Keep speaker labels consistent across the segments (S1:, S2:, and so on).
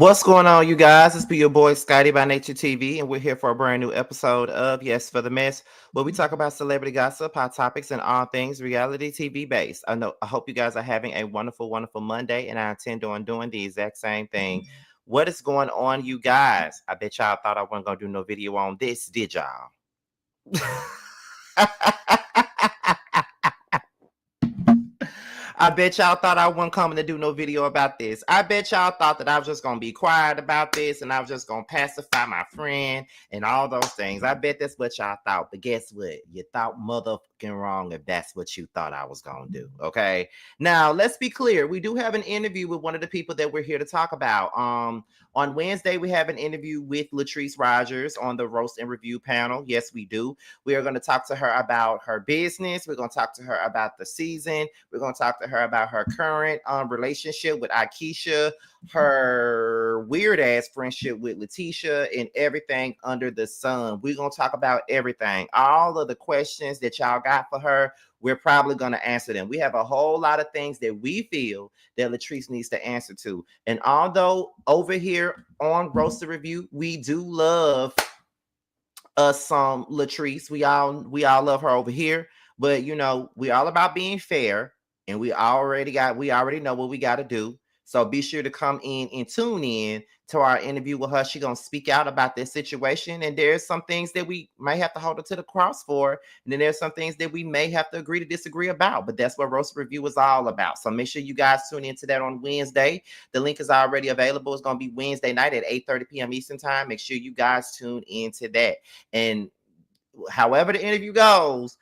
S1: What's going on, you guys? It's be your boy Scotty by Nature TV, and we're here for a brand new episode of Yes for the Mess, where we talk about celebrity gossip, hot topics, and all things reality TV based. I hope you guys are having a wonderful, wonderful Monday, and I intend on doing the exact same thing. What is going on, you guys? I bet y'all thought I wasn't gonna do no video on this, did y'all? I bet y'all thought I wasn't coming to do no video about this. I bet y'all thought that I was just going to be quiet about this and I was just going to pacify my friend and all those things. I bet that's what y'all thought. But guess what? You thought motherfucking wrong if that's what you thought I was going to do. Okay. Now, let's be clear. We do have an interview with one of the people that we're here to talk about. On Wednesday, we have an interview with Latrice Rogers on the Roast and Review panel. Yes, we do. We are going to talk to her about her business. We're going to talk to her about the season. We're going to talk to her about her current relationship with Aikisha, her weird ass friendship with Letitia, and everything under the sun. We're going to talk about everything. All of the questions that y'all got for her, we're probably going to answer them. We have a whole lot of things that we feel that Latrice needs to answer to. And although over here on Roast and Review, we do love us some Latrice. We all love her over here. But you know, we all about being fair, and we already know what we got to do. So be sure to come in and tune in to our interview with her. She's gonna speak out about this situation, and there's some things that we might have to hold her to the cross for, and then there's some things that we may have to agree to disagree about. But that's what Roast Review is all about. So make sure you guys tune into that on Wednesday. The link is already available. It's gonna be Wednesday night at 8:30 p.m. Eastern time. Make sure you guys tune into that. And however the interview goes,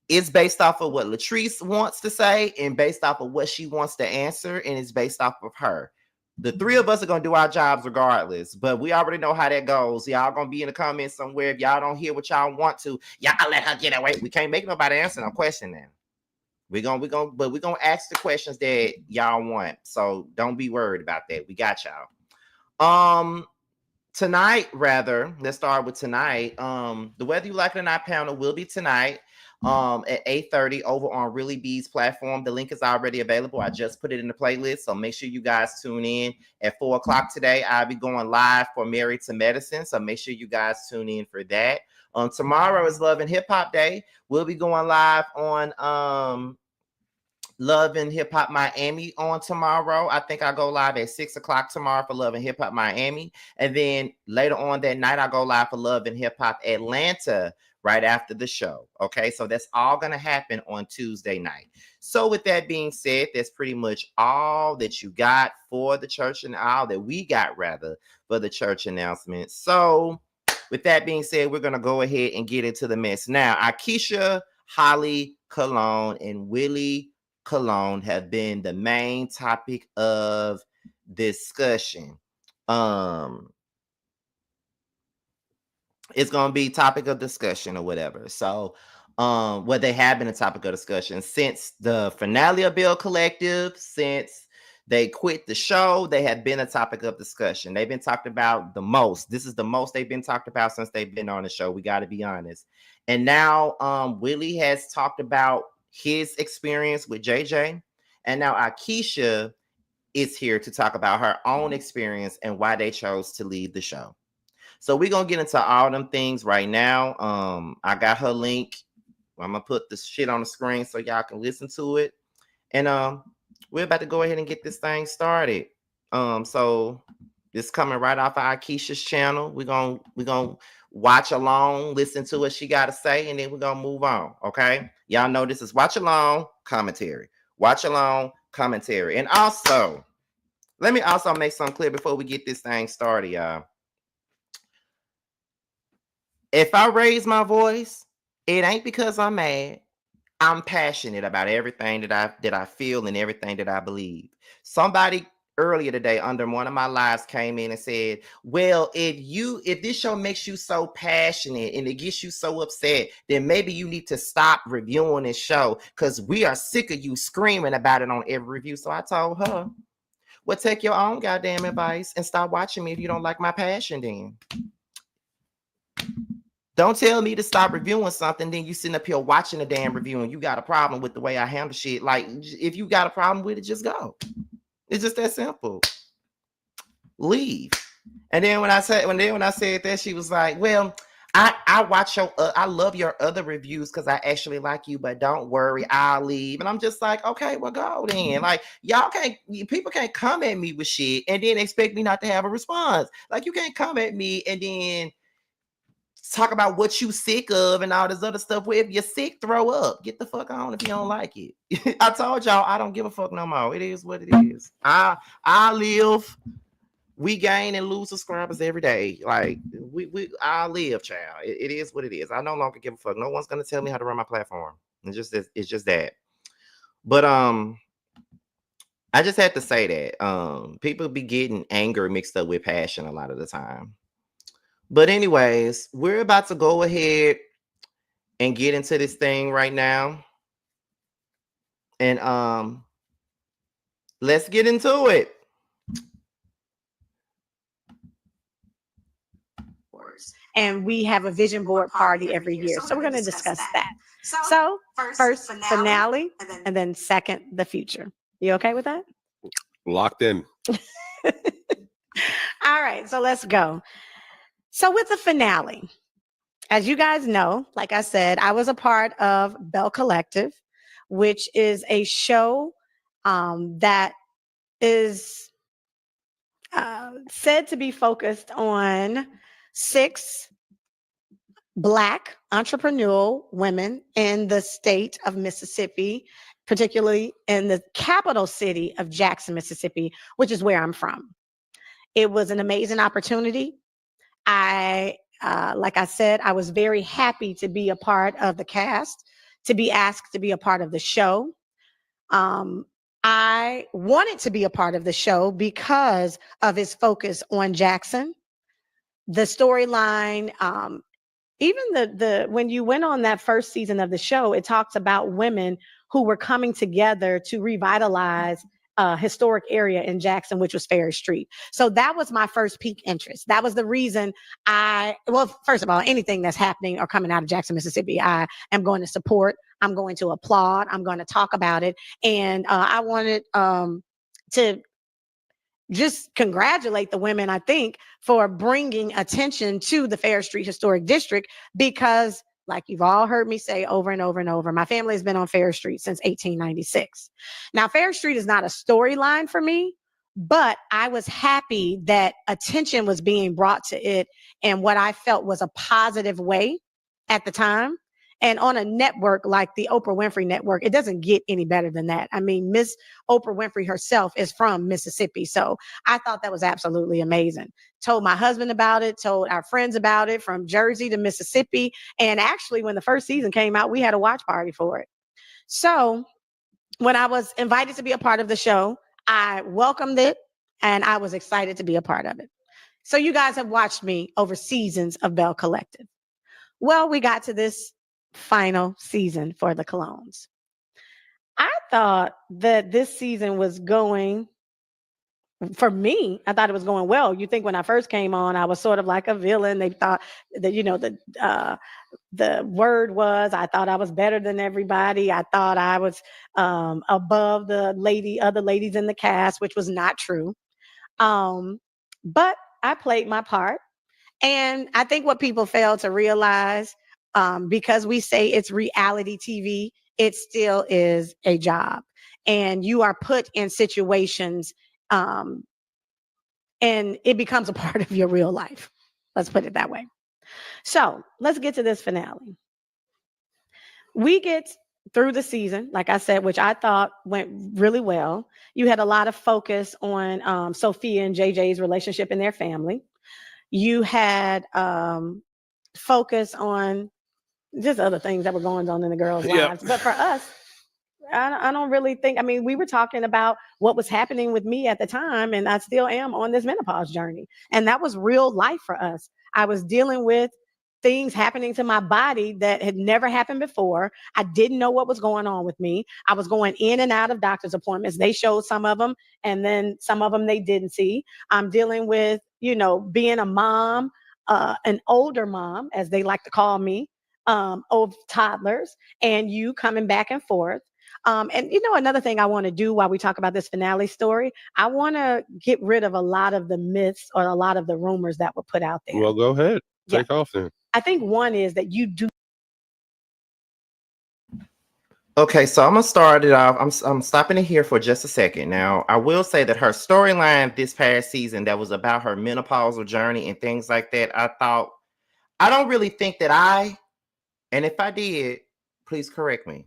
S1: it's based off of what Latrice wants to say and based off of what she wants to answer, and it's based off of her. The three of us are going to do our jobs regardless, but we already know how that goes. Y'all going to be in the comments somewhere. If y'all don't hear what y'all want to, y'all let her get away. We can't make nobody answer no question now. We're going to ask the questions that y'all want. So don't be worried about that. We got y'all. Tonight, rather, let's start with tonight. The Whether You Like It or Not panel will be tonight at 8:30 over on Really Bees platform. The link is already available. I just put it in the playlist, so make sure you guys tune in at 4:00 today. I'll be going live for Married to Medicine, so make sure you guys tune in for that. Tomorrow is Love and Hip Hop Day. We'll be going live on Love and Hip Hop Miami on tomorrow. I think I go live at 6:00 tomorrow for Love and Hip Hop Miami. And then later on that night, I go live for Love and Hip Hop Atlanta right after the show. Okay, so that's all going to happen on Tuesday night. So with that being said, that's pretty much all that you got for the church, and all that we got rather for the church announcement. So with that being said, we're going to go ahead and get into the mess. Now, Aikisha, Holly Cologne, and Willie Cologne have been the main topic of discussion. It's gonna be topic of discussion or whatever. So they have been a topic of discussion since the finale of Belle Collective, since they quit the show. They have been a topic of discussion. They've been talked about the most. This is the most they've been talked about since they've been on the show. We got to be honest. And now Willie has talked about his experience with JJ, and now Aikisha is here to talk about her own experience and why they chose to leave the show. So we're gonna get into all them things right now. I got her link. I'm gonna put this shit on the screen so y'all can listen to it, and we're about to go ahead and get this thing started. So this coming right off of Aikisha's channel. We're gonna watch along, listen to what she got to say, and then we're gonna move on. Okay, y'all know this is watch along commentary. Watch along commentary. And also, let me also make something clear before we get this thing started, y'all. If I raise my voice, it ain't because I'm mad. I'm passionate about everything that I feel and everything that I believe. Somebody earlier today under one of my lives came in and said, well, if this show makes you so passionate and it gets you so upset, then maybe you need to stop reviewing this show because we are sick of you screaming about it on every review. So I told her, well, take your own goddamn advice and stop watching me if you don't like my passion then. Don't tell me to stop reviewing something, then you sitting up here watching the damn review and you got a problem with the way I handle shit. Like, if you got a problem with it, just go. It's just that simple. leave. And then when I said that, she was like, well, I watch I love your other reviews because I actually like you, but don't worry, I'll leave. And I'm just like, okay, well, go then. Like, people can't come at me with shit and then expect me not to have a response. Like, you can't come at me and then talk about what you sick of and all this other stuff. Where if you're sick, throw up. Get the fuck on if you don't like it. I told y'all I don't give a fuck no more. It is what it is. I live. We gain and lose subscribers every day. Like I live, child. It is what it is. I no longer give a fuck. No one's gonna tell me how to run my platform. It's just that. But I just had to say that people be getting anger mixed up with passion a lot of the time. But anyways, we're about to go ahead and get into this thing right now. And let's get into it.
S2: And we have a vision board party every year. So we're going to discuss that. So first finale, and then second, the future. You okay with that?
S3: Locked in.
S2: All right, so let's go. So with the finale, as you guys know, like I said, I was a part of Belle Collective, which is a show that is said to be focused on 6 Black entrepreneurial women in the state of Mississippi, particularly in the capital city of Jackson, Mississippi, which is where I'm from. It was an amazing opportunity. Like I said, I was very happy to be a part of the cast, to be asked to be a part of the show. I wanted to be a part of the show because of its focus on Jackson. The storyline, even the when you went on that first season of the show, it talks about women who were coming together to revitalize a historic area in Jackson, which was Ferry Street. So that was my first peak interest. That was the reason first of all, anything that's happening or coming out of Jackson, Mississippi, I am going to support. I'm going to applaud. I'm going to talk about it. And I wanted to just congratulate the women, I think, for bringing attention to the Fair Street Historic District, because like you've all heard me say over and over and over, my family has been on Fair Street since 1896. Now, Fair Street is not a storyline for me, but I was happy that attention was being brought to it in what I felt was a positive way at the time. And on a network like the Oprah Winfrey Network, it doesn't get any better than that. I mean, Miss Oprah Winfrey herself is from Mississippi. So I thought that was absolutely amazing. Told my husband about it, told our friends about it, from Jersey to Mississippi. And actually, when the first season came out, we had a watch party for it. So when I was invited to be a part of the show, I welcomed it and I was excited to be a part of it. So you guys have watched me over seasons of Belle Collective. Well, we got to this final season for the Clones. I thought that this season was going, for me, I thought it was going well. You think when I first came on, I was sort of like a villain. They thought that, the word was, I thought I was better than everybody. I thought I was above the other ladies in the cast, which was not true. But I played my part. And I think what people fail to realize, because we say it's reality TV, it still is a job. And you are put in situations and it becomes a part of your real life. Let's put it that way. So let's get to this finale. We get through the season, like I said, which I thought went really well. You had a lot of focus on Sophia and JJ's relationship and their family. You had focus on just other things that were going on in the girls' lives. But for us, I don't really think, I mean, we were talking about what was happening with me at the time, and I still am on this menopause journey. And that was real life for us. I was dealing with things happening to my body that had never happened before. I didn't know what was going on with me. I was going in and out of doctor's appointments. They showed some of them, and then some of them they didn't see. I'm dealing with, being a mom, an older mom, as they like to call me, of toddlers, and you coming back and forth. And another thing I want to do while we talk about this finale story, I want to get rid of a lot of the myths or a lot of the rumors that were put out there.
S3: Well, go ahead.
S2: Yeah.
S3: Take off then.
S2: I think one is that you do.
S1: Okay, so I'm gonna start it off. I'm stopping it here for just a second. Now, I will say that her storyline this past season that was about her menopausal journey and things like that, I don't really think that and if I did, please correct me.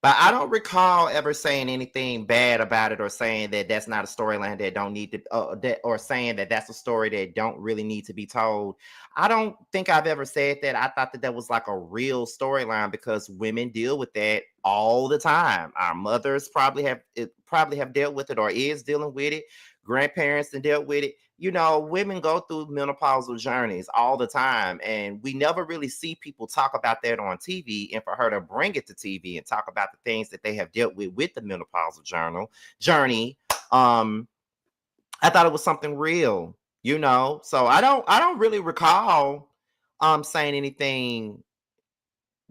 S1: But I don't recall ever saying anything bad about it or saying that that's not a storyline that don't need to, or saying that that's a story that don't really need to be told. I don't think I've ever said that. I thought that was like a real storyline because women deal with that all the time. Our mothers probably have dealt with it or is dealing with it. Grandparents have dealt with it. Women go through menopausal journeys all the time, and we never really see people talk about that on TV. And for her to bring it to TV and talk about the things that they have dealt with the menopausal journey, I thought it was something real, So I don't really recall saying anything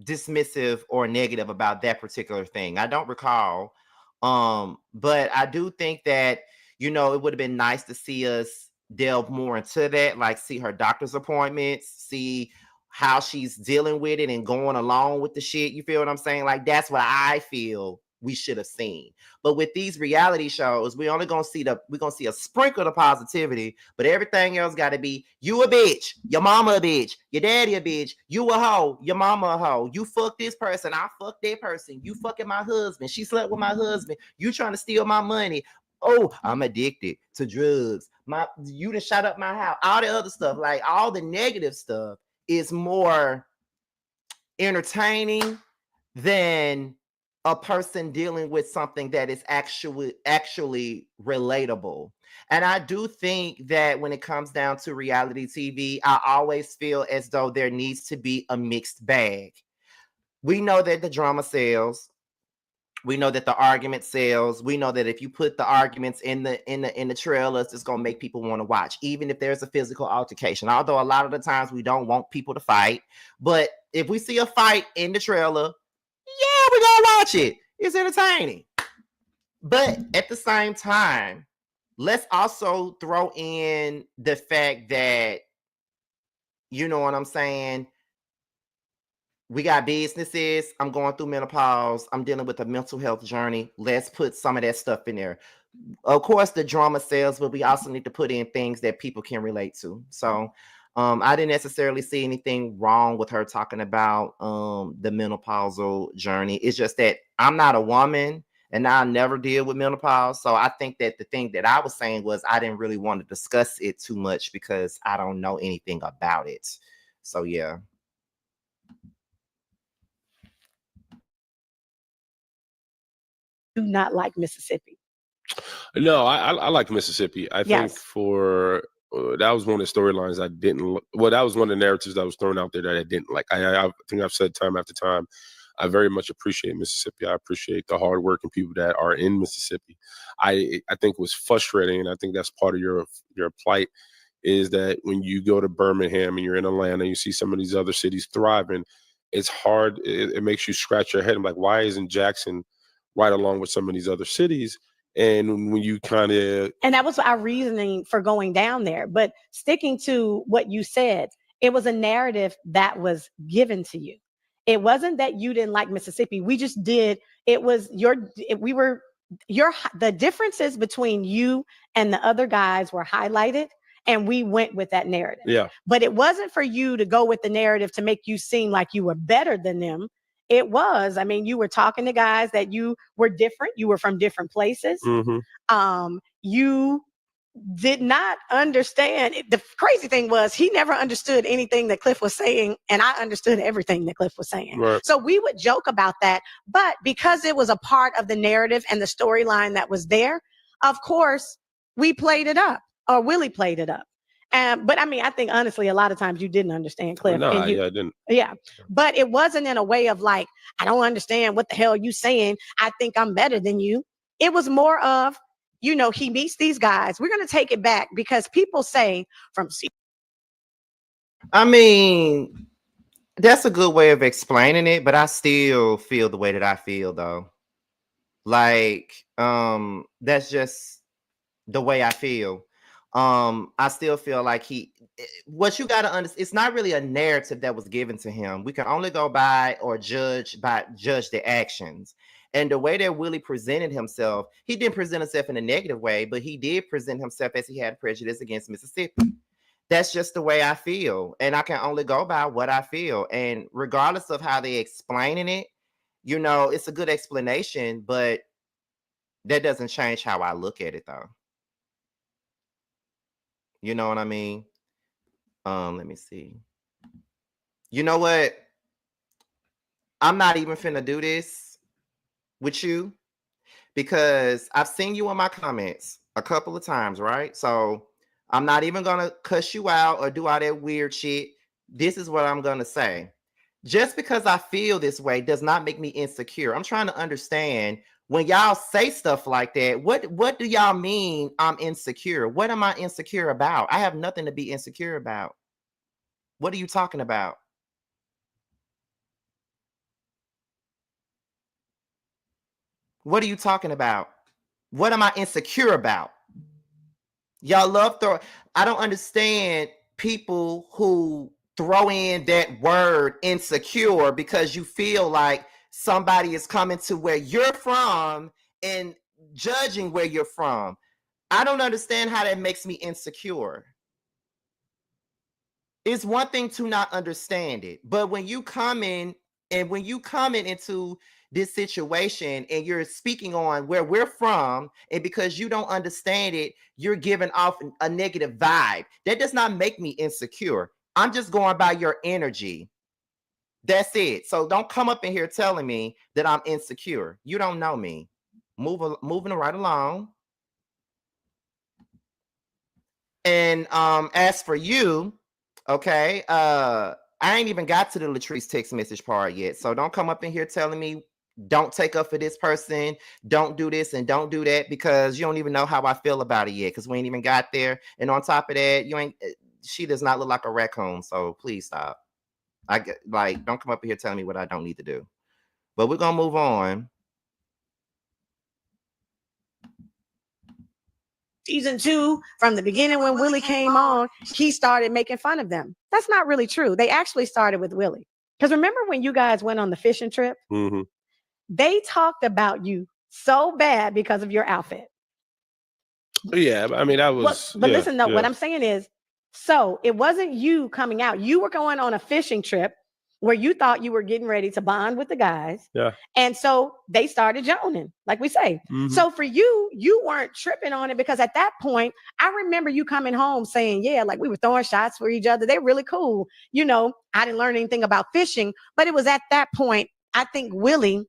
S1: dismissive or negative about that particular thing. I don't recall. But I do think that, it would have been nice to see us delve more into that, like see her doctor's appointments, see how she's dealing with it and going along with the shit. You feel what I'm saying? Like, that's what I feel we should have seen. But with these reality shows, we're gonna see a sprinkle of positivity, but everything else got to be you a bitch, your mama a bitch, your daddy a bitch, you a hoe, your mama a hoe, you fuck this person, I fuck that person, you fucking my husband, she slept with my husband, you trying to steal my money. Oh, I'm addicted to drugs. You done shot up my house. All the other stuff, like all the negative stuff, is more entertaining than a person dealing with something that is actually relatable. And I do think that when it comes down to reality TV, I always feel as though there needs to be a mixed bag. We know that the drama sells. We know that the argument sells. We know that if you put the arguments in the trailers, it's gonna make people want to watch, even if there's a physical altercation. Although a lot of the times we don't want people to fight, but if we see a fight in the trailer, yeah, we're gonna watch it. It's entertaining. But at the same time, let's also throw in the fact that, you know what I'm saying? We got businesses. I'm going through menopause. I'm dealing with a mental health journey. Let's put some of that stuff in there. Of course, the drama sells, but we also need to put in things that people can relate to. So I didn't necessarily see anything wrong with her talking about the menopausal journey. It's just that I'm not a woman and I never deal with menopause. So I think that the thing that I was saying was I didn't really want to discuss it too much because I don't know anything about it. So yeah.
S2: Do not like Mississippi.
S3: No, I like Mississippi. I think for that was one of the storylines I didn't. Well, that was one of the narratives that was thrown out there that I didn't like. I think I've said time after time, I very much appreciate Mississippi. I appreciate the hardworking people that are in Mississippi. I think it was frustrating, and I think that's part of your plight is that when you go to Birmingham and you're in Atlanta, you see some of these other cities thriving. It's hard. It makes you scratch your head. I'm like, why isn't Jackson right along with some of these other cities? And when you kind of...
S2: And that was our reasoning for going down there. But sticking to what you said, it was a narrative that was given to you. It wasn't that you didn't like Mississippi. We just did. It was the differences between you and the other guys were highlighted. And we went with that narrative.
S3: Yeah.
S2: But it wasn't for you to go with the narrative to make you seem like you were better than them. It was, I mean, you were talking to guys that you were different. You were from different places.
S3: Mm-hmm.
S2: You did not understand. The crazy thing was he never understood anything that Cliff was saying. And I understood everything that Cliff was saying.
S3: Right.
S2: So we would joke about that. But because it was a part of the narrative and the storyline that was there, of course, we played it up, or Willie played it up. But I mean, I think honestly, a lot of times you didn't understand Cliff.
S3: No, I didn't.
S2: Yeah. But it wasn't in a way of like, I don't understand what the hell you saying. I think I'm better than you. It was more of, you know, he meets these guys. We're going to take it back because people say from...
S1: I mean, that's a good way of explaining it, but I still feel the way that I feel though. Like, that's just the way I feel. I still feel like what you got to understand, it's not really a narrative that was given to him. We can only go by or judge the actions. And the way that Willie presented himself, he didn't present himself in a negative way, but he did present himself as he had prejudice against Mississippi. That's just the way I feel. And I can only go by what I feel. And regardless of how they explaining it, it's a good explanation, but that doesn't change how I look at it though. You know what I mean? Let me see. You know what? I'm not even finna do this with you because I've seen you in my comments a couple of times, right? So I'm not even gonna cuss you out or do all that weird shit. This is what I'm gonna say. Just because I feel this way does not make me insecure. I'm trying to understand when y'all say stuff like that, what do y'all mean I'm insecure? What am I insecure about? I have nothing to be insecure about. What are you talking about? What are you talking about? What am I insecure about? Y'all love I don't understand people who throw in that word insecure because you feel like somebody is coming to where you're from and judging where you're from. I don't understand how that makes me insecure. It's one thing to not understand it, but when you come in into this situation and you're speaking on where we're from, and because you don't understand it, you're giving off a negative vibe. That does not make me insecure. I'm just going by your energy. That's it. So don't come up in here telling me that I'm insecure. You don't know me. Moving right along. And as for you, okay, I ain't even got to the Latrice text message part yet. So don't come up in here telling me don't take up for this person, don't do this and don't do that, because you don't even know how I feel about it yet, because we ain't even got there. And on top of that, she does not look like a raccoon. So please stop. Don't come up here telling me what I don't need to do. But we're gonna move on.
S2: Season 2, from the beginning when Willie came on, he started making fun of them. That's not really true. They actually started with Willie. Because remember when you guys went on the fishing trip?
S3: Mm-hmm.
S2: They talked about you so bad because of your outfit.
S3: Yeah, I mean, that was...
S2: But listen, though, what I'm saying is, so it wasn't you coming out. You were going on a fishing trip where you thought you were getting ready to bond with the guys.
S3: Yeah.
S2: And so they started joning, like we say.
S3: Mm-hmm.
S2: So for you, you weren't tripping on it, because at that point, I remember you coming home saying, yeah, like we were throwing shots for each other. They're really cool. I didn't learn anything about fishing, but it was at that point, I think Willie,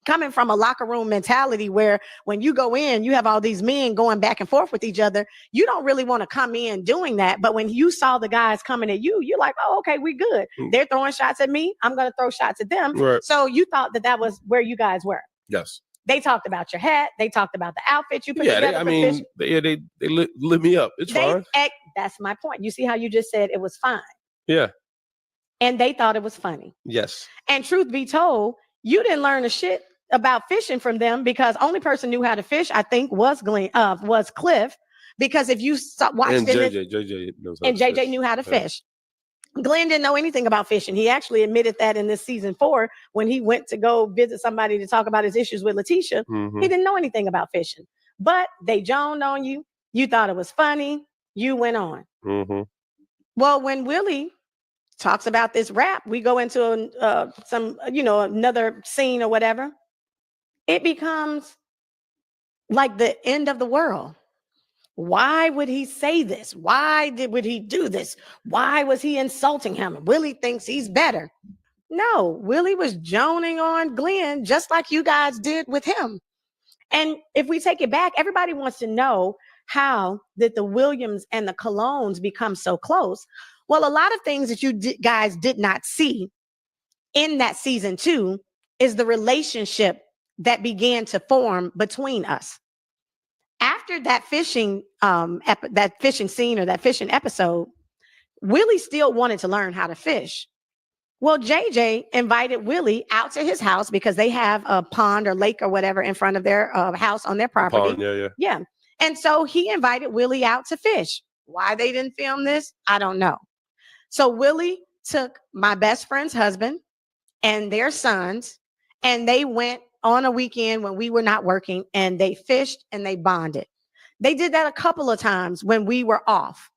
S2: coming from a locker room mentality where when you go in, you have all these men going back and forth with each other. You don't really want to come in doing that. But when you saw the guys coming at you, you're like, oh, okay, we good. They're throwing shots at me. I'm going to throw shots at them.
S3: Right.
S2: So you thought that was where you guys were.
S3: Yes.
S2: They talked about your hat. They talked about the outfit you put together.
S3: They lit me up. It's fine.
S2: That's my point. You see how you just said it was fine.
S3: Yeah.
S2: And they thought it was funny.
S3: Yes.
S2: And truth be told, you didn't learn a shit about fishing from them, because only person knew how to fish, I think, was Cliff. Because if you watched
S3: JJ knows how
S2: and
S3: to
S2: JJ
S3: fish.
S2: knew how to fish. Glenn didn't know anything about fishing. He actually admitted that in this season 4 when he went to go visit somebody to talk about his issues with Letitia.
S3: Mm-hmm.
S2: He didn't know anything about fishing. But they joned on you. You thought it was funny. You went on.
S3: Mm-hmm.
S2: Well, when Willie talks about this rap, we go into another scene or whatever. It becomes like the end of the world. Why would he say this? Would he do this? Why was he insulting him? Willie thinks he's better. No, Willie was joning on Glenn just like you guys did with him. And if we take it back, everybody wants to know, how did the Williams and the Colognes become so close? Well, a lot of things that you guys did not see in that season 2 is the relationship that began to form between us. After that fishing scene or that fishing episode, Willie still wanted to learn how to fish. Well, JJ invited Willie out to his house because they have a pond or lake or whatever in front of their house on their property.
S3: Pond, yeah.
S2: Yeah. And so he invited Willie out to fish. Why they didn't film this, I don't know. So Willie took my best friend's husband and their sons, and they went on a weekend when we were not working, and they fished and they bonded. They did that a couple of times when we were off.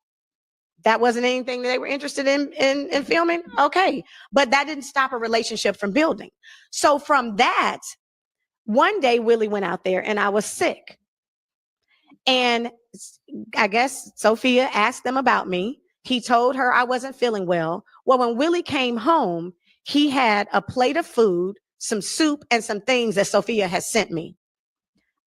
S2: That wasn't anything that they were interested in filming. Okay. But that didn't stop a relationship from building. So from that, one day Willie went out there and I was sick. And I guess Sophia asked them about me. He told her I wasn't feeling well. Well, when Willie came home, he had a plate of food, some soup, and some things that Sophia had sent me.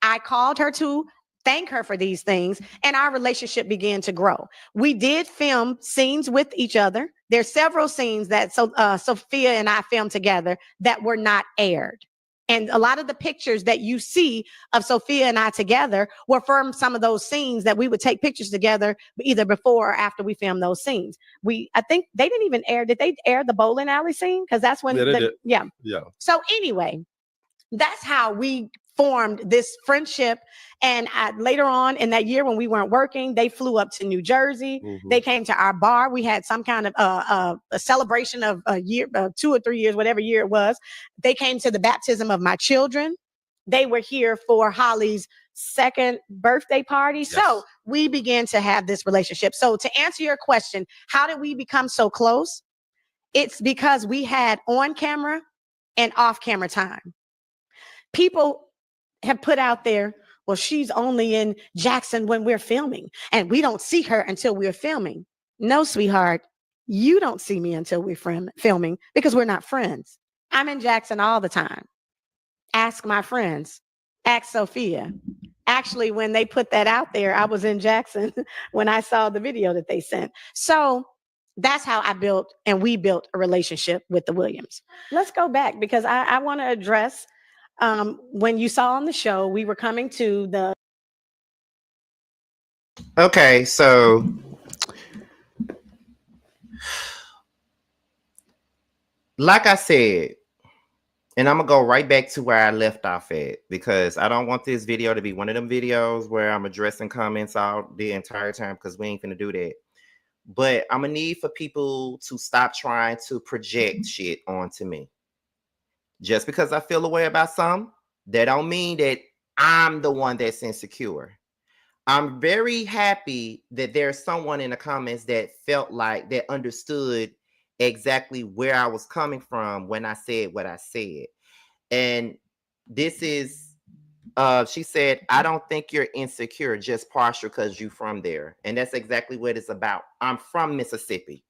S2: I called her to thank her for these things, and our relationship began to grow. We did film scenes with each other. There's several scenes that Sophia and I filmed together that were not aired. And a lot of the pictures that you see of Sophia and I together were from some of those scenes that we would take pictures together either before or after we filmed those scenes. I think they didn't even air. Did they air the bowling alley scene? Because that's when.
S3: Yeah.
S2: So anyway, that's how we formed this friendship. And later on in that year when we weren't working, they flew up to New Jersey. Mm-hmm. They came to our bar. We had some kind of a celebration of a year, 2 or 3 years, whatever year it was. They came to the baptism of my children. They were here for Holly's second birthday party. Yes. So we began to have this relationship. So to answer your question, how did we become so close? It's because we had on camera and off camera time. People have put out there, well, she's only in Jackson when we're filming, and we don't see her until we're filming. No, sweetheart, you don't see me until we're filming because we're not friends. I'm in Jackson all the time. Ask my friends. Ask Sophia. Actually, when they put that out there, I was in Jackson when I saw the video that they sent. So that's how we built a relationship with the Williams. Let's go back because I want to address when you saw on the show, we were coming to the.
S1: Okay, so like I said, and I'm gonna go right back to where I left off at because I don't want this video to be one of them videos where I'm addressing comments all the entire time because we ain't gonna do that. But I'm gonna need for people to stop trying to project shit onto me. Just because I feel a way about some, that don't mean that I'm the one that's insecure. I'm very happy that there's someone in the comments that felt like that understood exactly where I was coming from when I said what I said. And this is, she said, I don't think you're insecure, just partial because you from there. And that's exactly what it's about. I'm from Mississippi.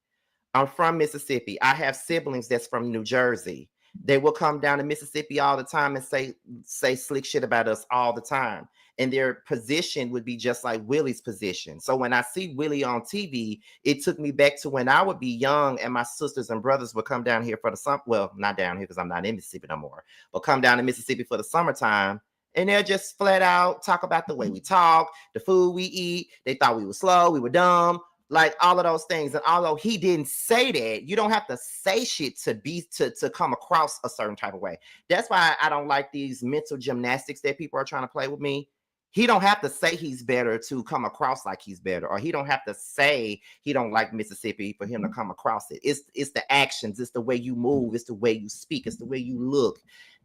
S1: I have siblings that's from New Jersey. They will come down to Mississippi all the time and say slick shit about us all the time. And their position would be just like Willie's position. So when I see Willie on TV, it took me back to when I would be young and my sisters and brothers would come down here for the summer. Well, not down here because I'm not in Mississippi no more, but come down to Mississippi for the summertime. And they'll just flat out talk about the way we talk, the food we eat. They thought we were slow, we were dumb. Like all of those things. And although he didn't say that, you don't have to say shit to come across a certain type of way. That's why I don't like these mental gymnastics that people are trying to play with me. He don't have to say he's better to come across like he's better, or he don't have to say he don't like Mississippi for him to come across it. It's the actions, it's the way you move, it's the way you speak, it's the way you look,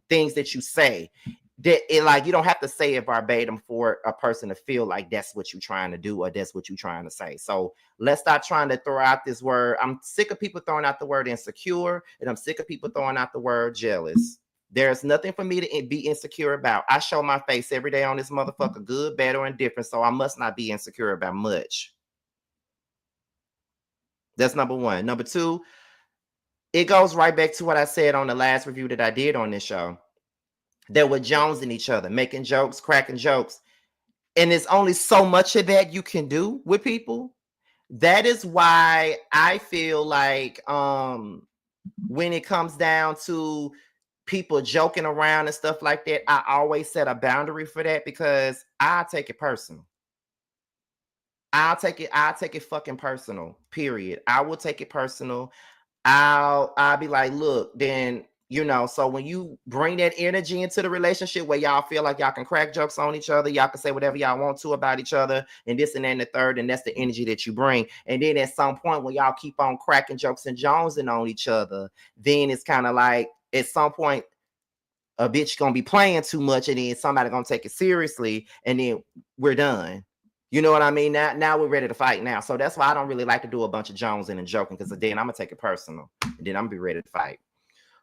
S1: things that you say. That it, like, you don't have to say it verbatim for a person to feel like that's what you're trying to do or that's what you're trying to say. So let's stop trying to throw out this word. I'm sick of people throwing out the word insecure, and I'm sick of people throwing out the word jealous. There's nothing for me to be insecure about. I show my face every day on this motherfucker, good, bad, or indifferent, so I must not be insecure about much. That's number one. Number two, it goes right back to what I said on the last review that I did on this show. That were jonesing each other, making jokes, cracking jokes. And there's only so much of that you can do with people. That is why I feel like when it comes down to people joking around and stuff like that, I always set a boundary for that because I take it personal. I'll take it fucking personal, period. I will take it personal. I'll be like, look, then, you know, so when you bring that energy into the relationship where y'all feel like y'all can crack jokes on each other, y'all can say whatever y'all want to about each other, and this and that and the third, and that's the energy that you bring. And then at some point when y'all keep on cracking jokes and jonesing on each other, then it's kind of like at some point a bitch gonna be playing too much, and then somebody gonna take it seriously, and then we're done. You know what I mean? Now we're ready to fight now. So that's why I don't really like to do a bunch of jonesing and joking, because then I'm gonna take it personal, and then I'm gonna be ready to fight.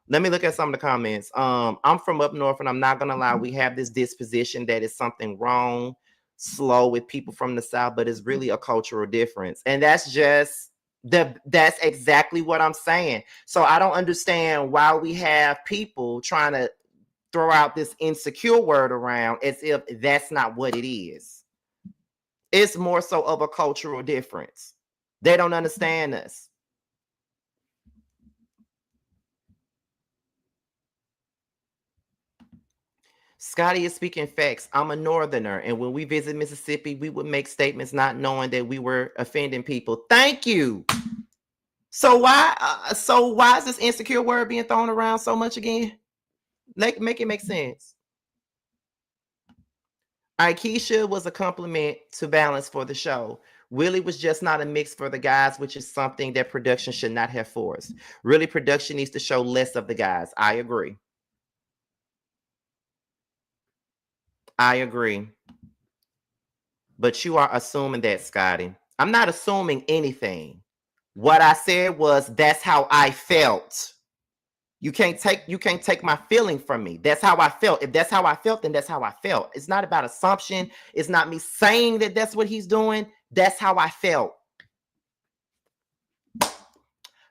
S1: Let me look at some of the comments. I'm from up north, and I'm not gonna lie, we have this disposition that is something wrong, slow with people from the south, but it's really a cultural difference, and that's exactly what I'm saying. So I don't understand why we have people trying to throw out this insecure word around as if that's not what it is. It's more so of a cultural difference. They don't understand us. Scotty is speaking facts. I'm a northerner, and when we visit Mississippi, we would make statements not knowing that we were offending people. Thank you. So why is this insecure word being thrown around so much again? Make it make sense. Aikisha was a compliment to balance for the show. Willie was just not a mix for the guys, which is something that production should not have forced. Really, production needs to show less of the guys. I agree. I agree. But you are assuming that, Scotty. I'm not assuming anything. What I said was that's how I felt. You can't take my feeling from me. That's how I felt. If that's how I felt, then that's how I felt. It's not about assumption. It's not me saying that that's what he's doing. That's how I felt.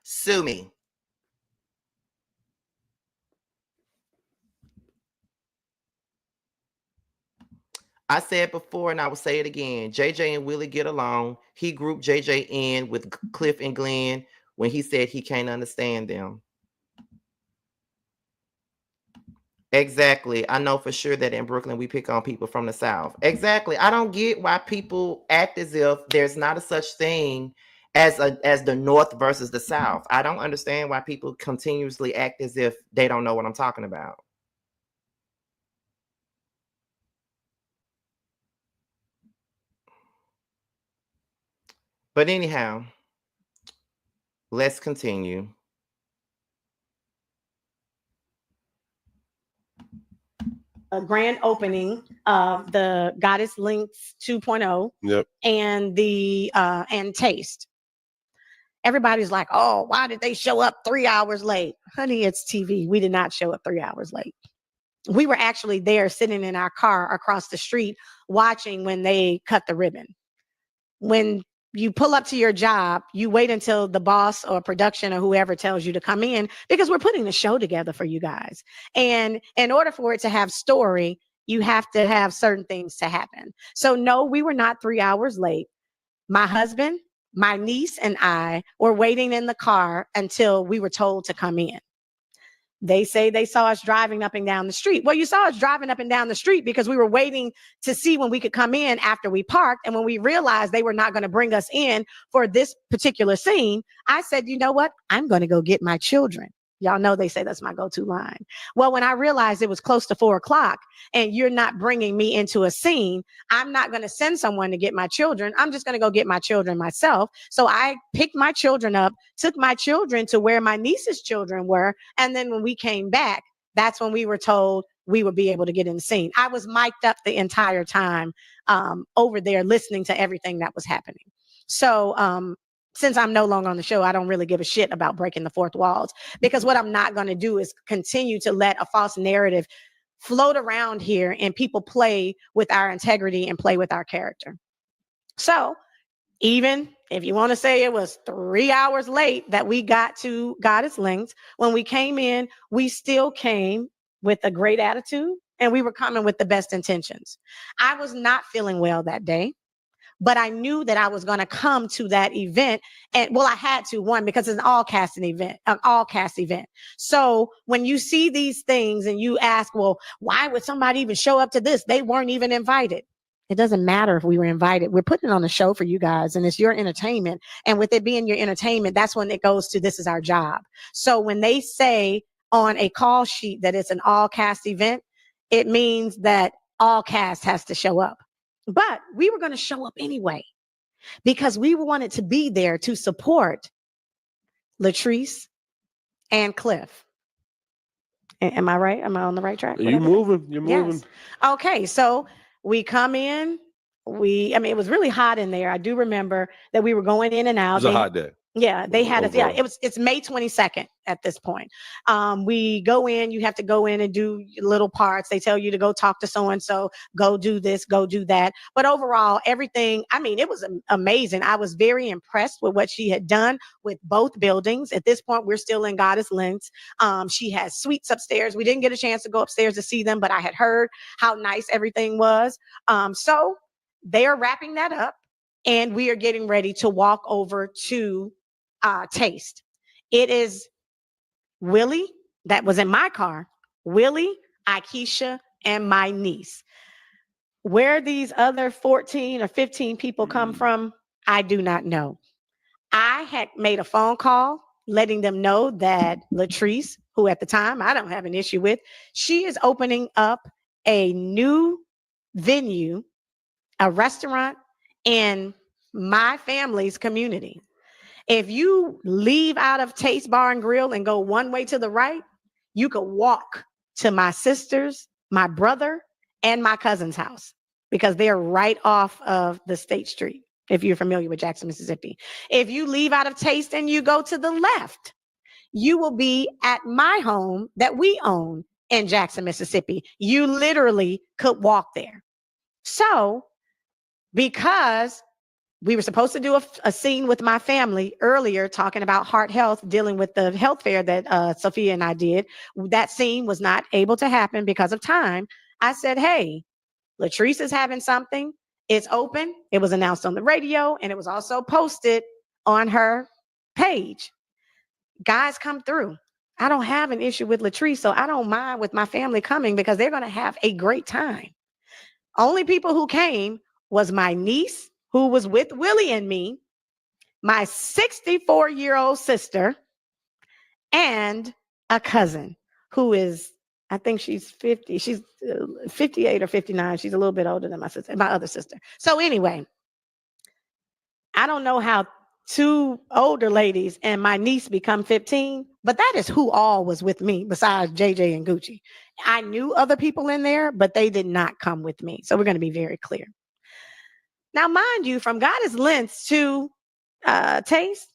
S1: Sue me. I said before, and I will say it again. JJ and Willie get along. He grouped JJ in with Cliff and Glenn when he said he can't understand them. Exactly. I know for sure that in Brooklyn, we pick on people from the South. Exactly. I don't get why people act as if there's not a such thing as the North versus the South. I don't understand why people continuously act as if they don't know what I'm talking about. But anyhow, let's continue.
S2: A grand opening of the Goddess Links 2.0.
S3: Yep.
S2: And and Taste. Everybody's like, oh, why did they show up 3 hours late? Honey, it's TV. We did not show up 3 hours late. We were actually there sitting in our car across the street watching when they cut the ribbon. When you pull up to your job, you wait until the boss or production or whoever tells you to come in, because we're putting the show together for you guys. And in order for it to have story, you have to have certain things to happen. So no, we were not 3 hours late. My husband, my niece, and I were waiting in the car until we were told to come in. They say they saw us driving up and down the street. Well, you saw us driving up and down the street because we were waiting to see when we could come in after we parked. And when we realized they were not going to bring us in for this particular scene, I said, you know what? I'm going to go get my children. Y'all know they say that's my go-to line. Well, when I realized it was close to 4 o'clock and you're not bringing me into a scene, I'm not going to send someone to get my children. I'm just going to go get my children myself. So I picked my children up, took my children to where my niece's children were. And then when we came back, that's when we were told we would be able to get in the scene. I was mic'd up the entire time over there listening to everything that was happening. So, since I'm no longer on the show, I don't really give a shit about breaking the fourth walls, because what I'm not going to do is continue to let a false narrative float around here and people play with our integrity and play with our character. So even if you want to say it was 3 hours late that we got to Goddess Links, when we came in, we still came with a great attitude and we were coming with the best intentions. I was not feeling well that day, but I knew that I was going to come to that event. And well, I had to, one, because it's an all cast event. So when you see these things and you ask, well, why would somebody even show up to this? They weren't even invited. It doesn't matter if we were invited. We're putting on a show for you guys, and it's your entertainment. And with it being your entertainment, that's when it goes to this is our job. So when they say on a call sheet that it's an all cast event, it means that all cast has to show up. But we were going to show up anyway because we wanted to be there to support Latrice and Cliff. Am I right? Am I on the right track?
S3: You're moving. You're moving.
S2: Yes. Okay. So we come in. It was really hot in there. I do remember that we were going in and out.
S3: It was a hot day.
S2: Yeah, they had us. Yeah, it's May 22nd at this point. We go in, you have to go in and do little parts. They tell you to go talk to so-and-so, go do this, go do that. But overall, everything, it was amazing. I was very impressed with what she had done with both buildings. At this point, we're still in Goddess Lens. She has suites upstairs. We didn't get a chance to go upstairs to see them, but I had heard how nice everything was. So they are wrapping that up and we are getting ready to walk over to Taste. It is Willie that was in my car, Willie, Aikisha, and my niece. Where these other 14 or 15 people come from, I do not know. I had made a phone call letting them know that Latrice, who at the time I don't have an issue with, she is opening up a new venue, a restaurant in my family's community. If you leave out of Taste Bar and Grill and go one way to the right, you could walk to my sister's, my brother, and my cousin's house because they're right off of the State Street, if you're familiar with Jackson, Mississippi. If you leave out of Taste and you go to the left, you will be at my home that we own in Jackson, Mississippi. You literally could walk there. So, because we were supposed to do a scene with my family earlier talking about heart health, dealing with the health fair that Sophia and I did. That scene was not able to happen because of time. I said, hey, Latrice is having something. It's open. It was announced on the radio and it was also posted on her page. Guys, come through. I don't have an issue with Latrice, so I don't mind with my family coming because they're going to have a great time. Only people who came was my niece, who was with Willie and me, my 64-year-old sister, and a cousin who is, I think she's 50. She's 58 or 59. She's a little bit older than my sister, my other sister. So anyway, I don't know how two older ladies and my niece become 15, but that is who all was with me besides JJ and Gucci. I knew other people in there, but they did not come with me. So we're going to be very clear. Now, mind you, from Goddess Lens to Taste,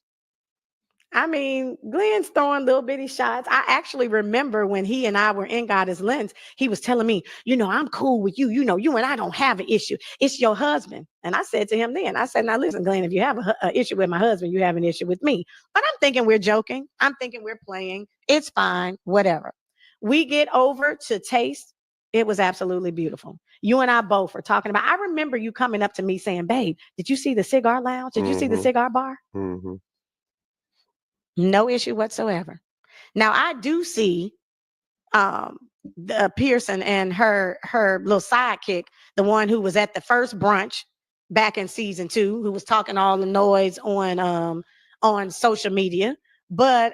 S2: Glenn's throwing little bitty shots. I actually remember when he and I were in Goddess Lens, he was telling me, I'm cool with you. You and I don't have an issue. It's your husband. And I said to him then, I said, now listen, Glenn, if you have an issue with my husband, you have an issue with me. But I'm thinking we're joking. I'm thinking we're playing. It's fine, whatever. We get over to Taste. It was absolutely beautiful. You and I both were talking about, I remember you coming up to me saying, babe, did you see the cigar lounge? Did you see the cigar bar?
S3: Mm-hmm.
S2: No issue whatsoever. Now I do see the Pearson and her little sidekick, the one who was at the first brunch back in season 2, who was talking all the noise on social media. But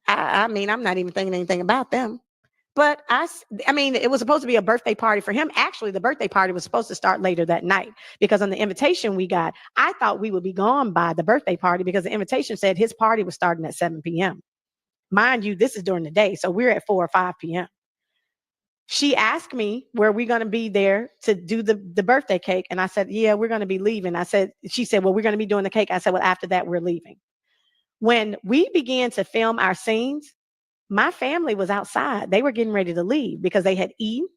S2: I'm not even thinking anything about them. But it was supposed to be a birthday party for him. Actually, the birthday party was supposed to start later that night because on the invitation we got, I thought we would be gone by the birthday party because the invitation said his party was starting at 7 p.m. Mind you, this is during the day. So we're at 4 or 5 p.m. She asked me, were we going to be there to do the birthday cake? And I said, yeah, we're going to be leaving. She said, well, we're going to be doing the cake. I said, well, after that, we're leaving. When we began to film our scenes, my family was outside. They were getting ready to leave because they had eaten,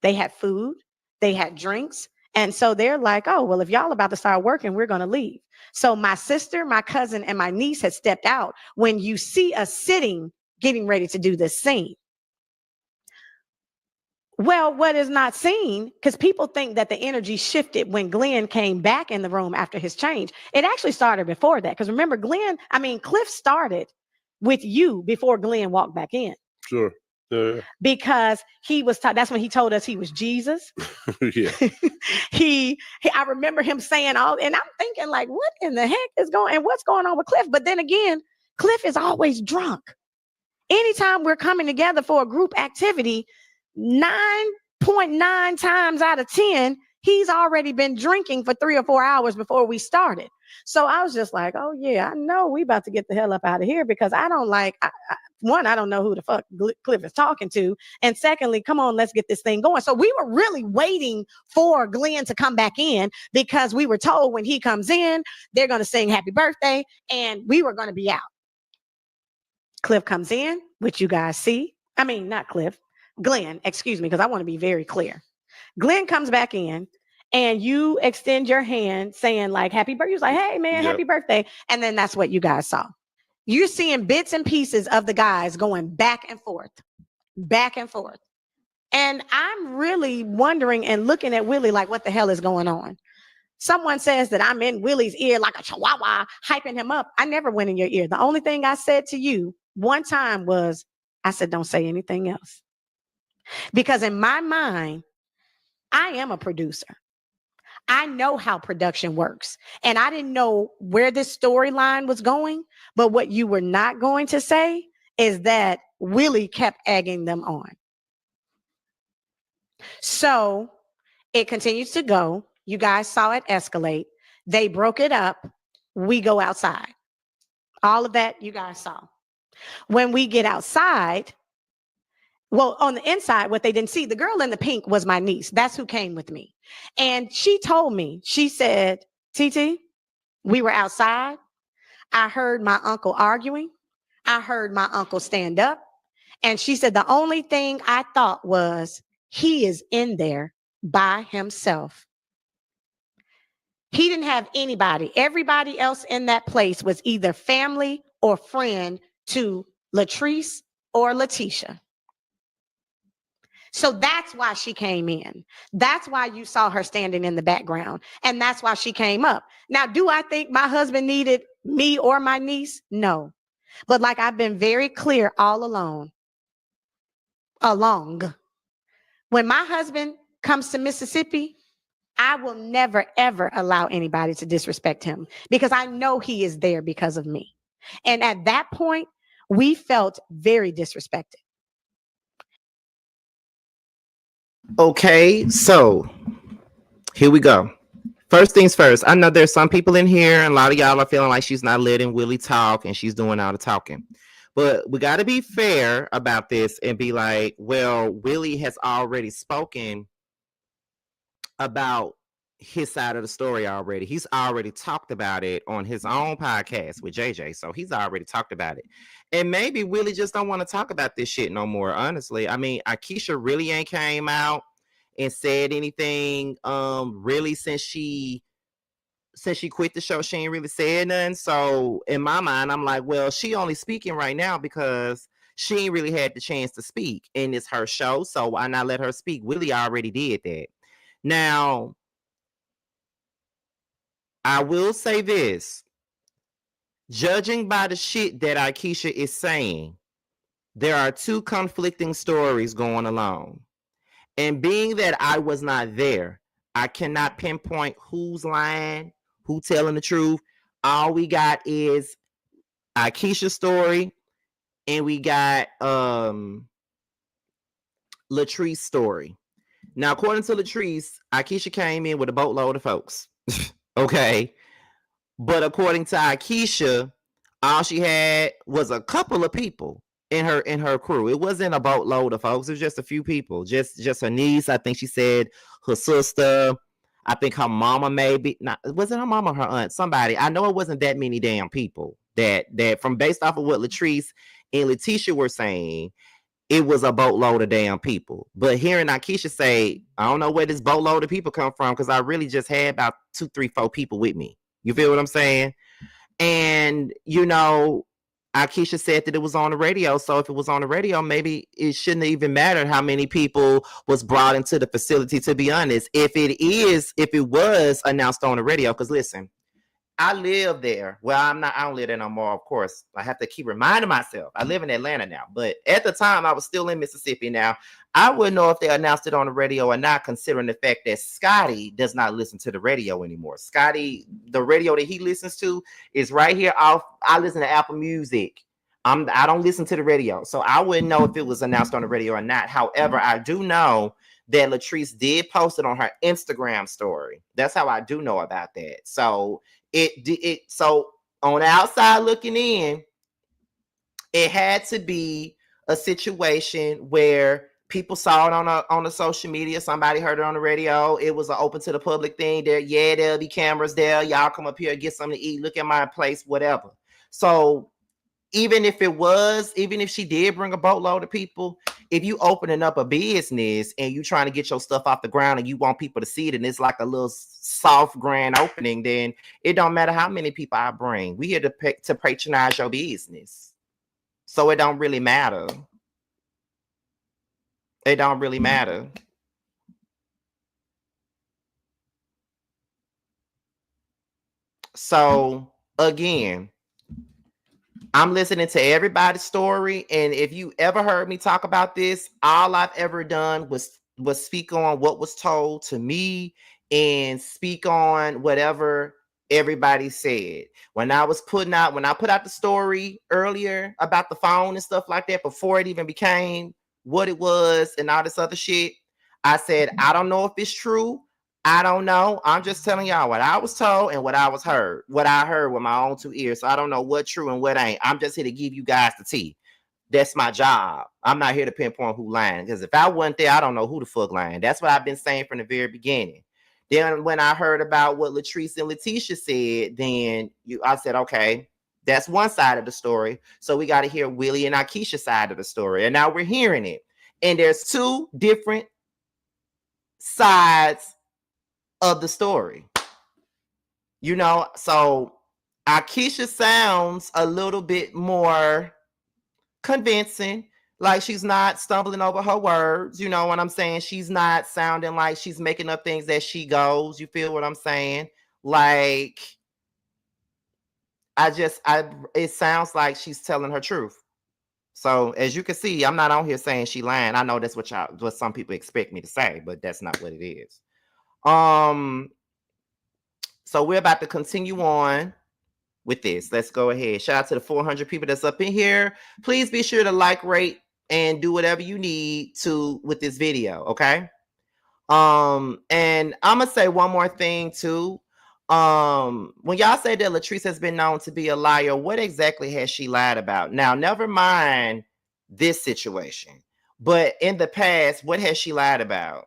S2: they had food, they had drinks. And so they're like, oh, well, if y'all about to start working, we're going to leave. So my sister, my cousin, and my niece had stepped out when you see us sitting, getting ready to do this scene. Well, what is not seen, because people think that the energy shifted when Glenn came back in the room after his change. It actually started before that. Because remember, Cliff started with you before Glenn walked back in.
S3: Sure.
S2: because he was that's when he told us he was Jesus.
S3: Yeah.
S2: I remember him saying all, and I'm thinking like, what in the heck is going, and what's going on with Cliff? But then again, Cliff is always drunk. Anytime we're coming together for a group activity, 9.9 times out of 10, he's already been drinking for 3 or 4 hours before we started. So I was just like, oh yeah, I know we about to get the hell up out of here, because I don't like, one, I don't know who the fuck Cliff is talking to. And secondly, come on, let's get this thing going. So we were really waiting for Glenn to come back in, because we were told when he comes in, they're going to sing happy birthday and we were going to be out. Cliff comes in, which you guys see. I mean, not Cliff, Glenn, excuse me, because I want to be very clear. Glenn comes back in and you extend your hand saying like, happy birthday. He was like, hey man, happy birthday. And then that's what you guys saw. You're seeing bits and pieces of the guys going back and forth, back and forth. And I'm really wondering and looking at Willie like, what the hell is going on? Someone says that I'm in Willie's ear like a chihuahua, hyping him up. I never went in your ear. The only thing I said to you one time was, I said, don't say anything else. Because in my mind, I am a producer. I know how production works. And I didn't know where this storyline was going. But what you were not going to say is that Willie kept egging them on. So it continues to go. You guys saw it escalate. They broke it up. We go outside. All of that you guys saw. When we get outside, well, on the inside, what they didn't see, the girl in the pink was my niece. That's who came with me. And she told me, she said, TT, we were outside. I heard my uncle arguing. I heard my uncle stand up. And she said, the only thing I thought was, he is in there by himself. He didn't have anybody. Everybody else in that place was either family or friend to Latrice or Letitia. So that's why she came in. That's why you saw her standing in the background. And that's why she came up. Now, do I think my husband needed me or my niece? No. But like I've been very clear all along, when my husband comes to Mississippi, I will never, ever allow anybody to disrespect him, because I know he is there because of me. And at that point, we felt very disrespected.
S1: Okay, so here we go. First things first, I know there's some people in here and a lot of y'all are feeling like she's not letting Willie talk and she's doing all the talking. But we got to be fair about this and be like, well, Willie has already spoken about his side of the story already. He's already talked about it on his own podcast with JJ. So he's already talked about it. And maybe Willie just don't want to talk about this shit no more, honestly. I mean, Aikisha really ain't came out and said anything really since she quit the show. She ain't really said nothing. So in my mind, I'm like, well, she only speaking right now because she ain't really had the chance to speak, and it's her show, so why not let her speak? Willie already did that. Now, I will say this. Judging by the shit that Aikisha is saying, there are two conflicting stories going along. And being that I was not there, I cannot pinpoint who's lying, who telling the truth. All we got is Aikisha's story, and we got Latrice's story. Now, according to Latrice, Aikisha came in with a boatload of folks. Okay. But according to Aikisha, all she had was a couple of people in her crew. It wasn't a boatload of folks. It was just a few people. Just her niece. I think she said her sister. I think her mama maybe. Not, was it her mama or her aunt? Somebody. I know it wasn't that many damn people. That from based off of what Latrice and Letitia were saying, it was a boatload of damn people. But hearing Aikisha say, I don't know where this boatload of people come from, because I really just had about 2, 3, 4 people with me. You feel what I'm saying? And, you know, Aikisha said that it was on the radio. So if it was on the radio, maybe it shouldn't have even mattered how many people was brought into the facility, to be honest. If it was announced on the radio, because listen, I live there. Well, I don't live there no more, of course. I have to keep reminding myself. I live in Atlanta now. But at the time, I was still in Mississippi. Now, I wouldn't know if they announced it on the radio or not, considering the fact that Scotty does not listen to the radio anymore. Scotty, the radio that he listens to is right here off. I listen to Apple Music. I don't listen to the radio. So I wouldn't know if it was announced on the radio or not. However, I do know that Latrice did post it on her Instagram story. That's how I do know about that. So so on the outside looking in, it had to be a situation where people saw it on the social media. Somebody heard it on the radio. It was an open to the public thing. There'll be cameras there. Y'all come up here, get something to eat. Look at my place, whatever. So even if she did bring a boatload of people, if you opening up a business and you trying to get your stuff off the ground and you want people to see it and it's like a little soft grand opening, then it don't matter how many people I bring. We here to patronize your business. So it don't really matter. It don't really matter. So again, I'm listening to everybody's story, and if you ever heard me talk about this, all I've ever done was speak on what was told to me and speak on whatever everybody said. When I put out the story earlier about the phone and stuff like that, before it even became what it was and all this other shit, I said, I don't know if it's true. I don't know. I'm just telling y'all what I was told and what I heard with my own two ears. So I don't know what's true and what ain't. I'm just here to give you guys the tea. That's my job. I'm not here to pinpoint who lying, because if I wasn't there, I don't know who the fuck lying. That's what I've been saying from the very beginning. Then when I heard about what Latrice and Letitia said, then I said, okay, that's one side of the story. So we got to hear Willie and Aikisha's side of the story. And now we're hearing it. And there's two different sides of the story, so Aikisha sounds a little bit more convincing, like she's not stumbling over her words. You know what I'm saying? She's not sounding like she's making up things as she goes. You feel what I'm saying? Like, it sounds like she's telling her truth. So as you can see, I'm not on here saying she lying. I know that's what some people expect me to say, but that's not what it is. So we're about to continue on with this. Let's go ahead. Shout out to the 400 people that's up in here. Please be sure to like, rate, and do whatever you need to with this video, okay? And I'm gonna say one more thing too. When y'all say that Latrice has been known to be a liar, what exactly has she lied about? Now, never mind this situation, but in the past, what has she lied about?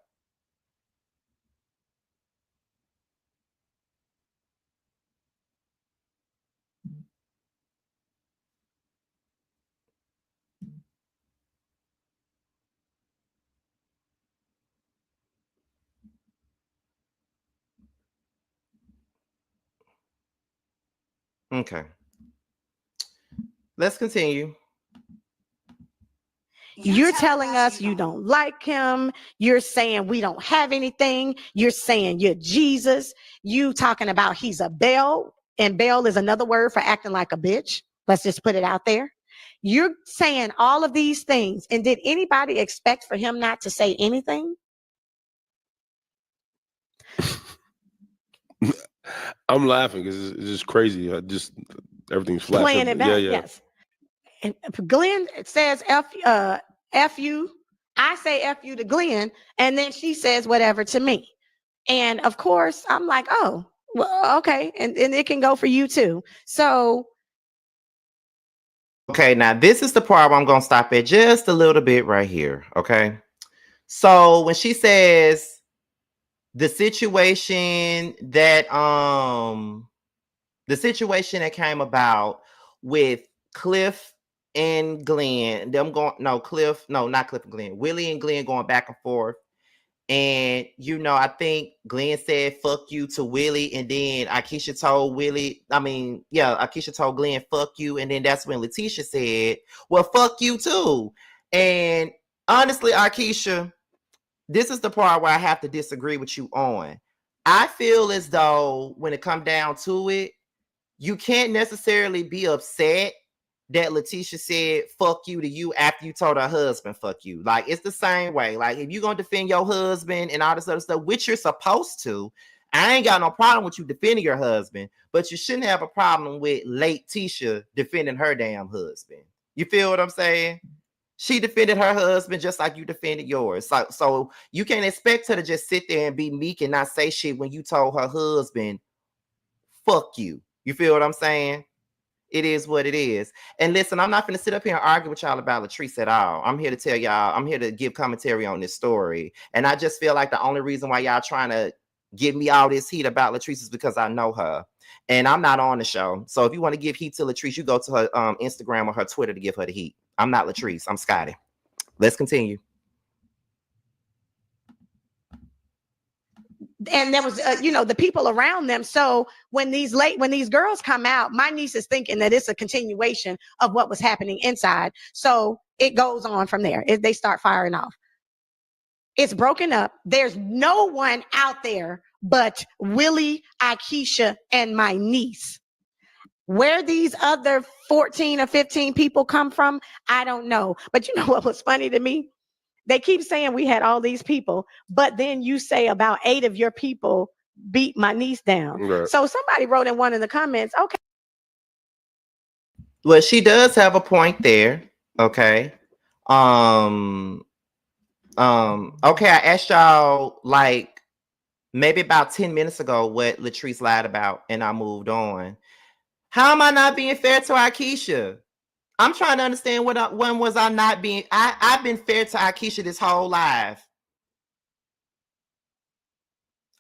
S1: Okay. Let's continue.
S2: You're telling us you don't like him. You're saying we don't have anything. You're saying you're Jesus. You talking about he's a Belle, and Belle is another word for acting like a bitch. Let's just put it out there. You're saying all of these things, and did anybody expect for him not to say anything?
S3: I'm laughing because it's just crazy. Everything's flat.
S2: Playing it back,
S3: yeah.
S2: yes. And Glenn says F you. I say F you to Glenn, and then she says whatever to me. And of course, I'm like, oh, well, okay. And it can go for you too. So.
S1: Okay, now this is the part where I'm going to stop at just a little bit right here. Okay. So when she says the situation that came about with Cliff and Glenn, not Cliff and Glenn, Willie and Glenn going back and forth. And, I think Glenn said, fuck you to Willie. And then Aikisha told Glenn, fuck you. And then that's when Letitia said, well, fuck you too. And honestly, Aikisha, this is the part where I have to disagree with you on. I feel as though when it comes down to it, you can't necessarily be upset that Letitia said fuck you to you after you told her husband fuck you. Like, it's the same way. Like, if you're gonna defend your husband and all this other stuff, which you're supposed to, I ain't got no problem with you defending your husband, but you shouldn't have a problem with late Tisha defending her damn husband. You feel what I'm saying? She defended her husband just like you defended yours. So you can't expect her to just sit there and be meek and not say shit when you told her husband fuck you. You feel what I'm saying? It is what it is. And listen, I'm not going to sit up here and argue with y'all about Latrice at all. I'm here to tell y'all, I'm here to give commentary on this story. And I just feel like the only reason why y'all trying to give me all this heat about Latrice is because I know her. And I'm not on the show. So if you want to give heat to Latrice, you go to her Instagram or her Twitter to give her the heat. I'm not Latrice. I'm Scotty. Let's continue.
S2: And there was, the people around them. So when these girls come out, my niece is thinking that it's a continuation of what was happening inside. So it goes on from there. They start firing off. It's broken up. There's no one out there but Willie, Aikisha, and my niece. Where these other 14 or 15 people come from, I don't know. But you know what was funny to me? They keep saying we had all these people, but then you say about 8 of your people beat my niece down. Right. So somebody wrote in one of the comments, okay.
S1: Well, she does have a point there. Okay. Okay, I asked y'all like maybe about 10 minutes ago what Latrice lied about, and I moved on. How am I not being fair to Aikisha? I'm trying to understand when was I not being. I've been fair to Aikisha this whole life.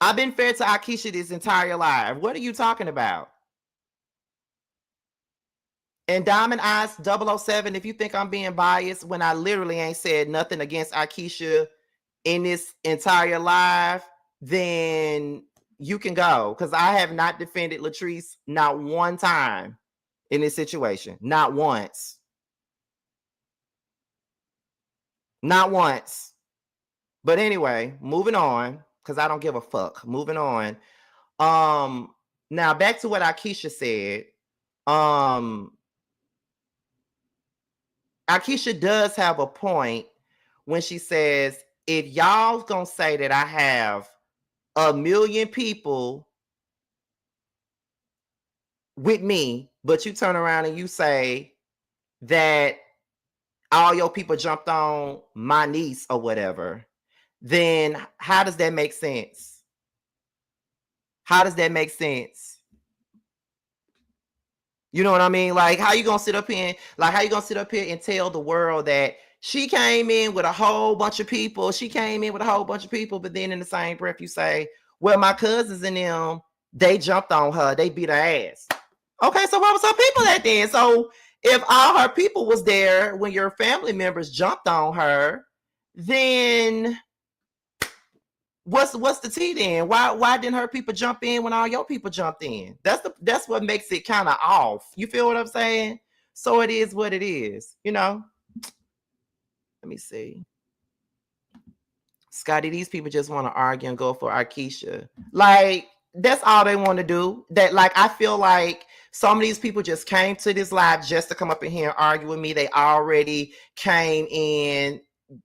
S1: I've been fair to Aikisha this entire life. What are you talking about? And Diamond Eyes 007, if you think I'm being biased when I literally ain't said nothing against Aikisha in this entire life, then you can go. Because I have not defended Latrice not one time in this situation. Not once. Not once. But anyway, moving on, because I don't give a fuck. Moving on. Now back to what Aikisha said. Aikisha does have a point when she says, if y'all gonna say that I have 1 million people with me, but you turn around and you say that all your people jumped on my niece or whatever, then how does that make sense? How does that make sense? You know what I mean? Like, how you gonna sit up here and tell the world that she came in with a whole bunch of people? She came in with a whole bunch of people, but then in the same breath you say, well, my cousins and them, they jumped on her, they beat her ass. Okay, so what was her people at then? So if all her people was there when your family members jumped on her, then what's the tea then? Why didn't her people jump in when all your people jumped in? That's what makes it kind of off. You feel what I'm saying? So it is what it is, you know. Let me see. Scotty, these people just want to argue and go for Aikisha. Like, that's all they want to do. That, like, I feel like some of these people just came to this live just to come up in here and argue with me. They already came in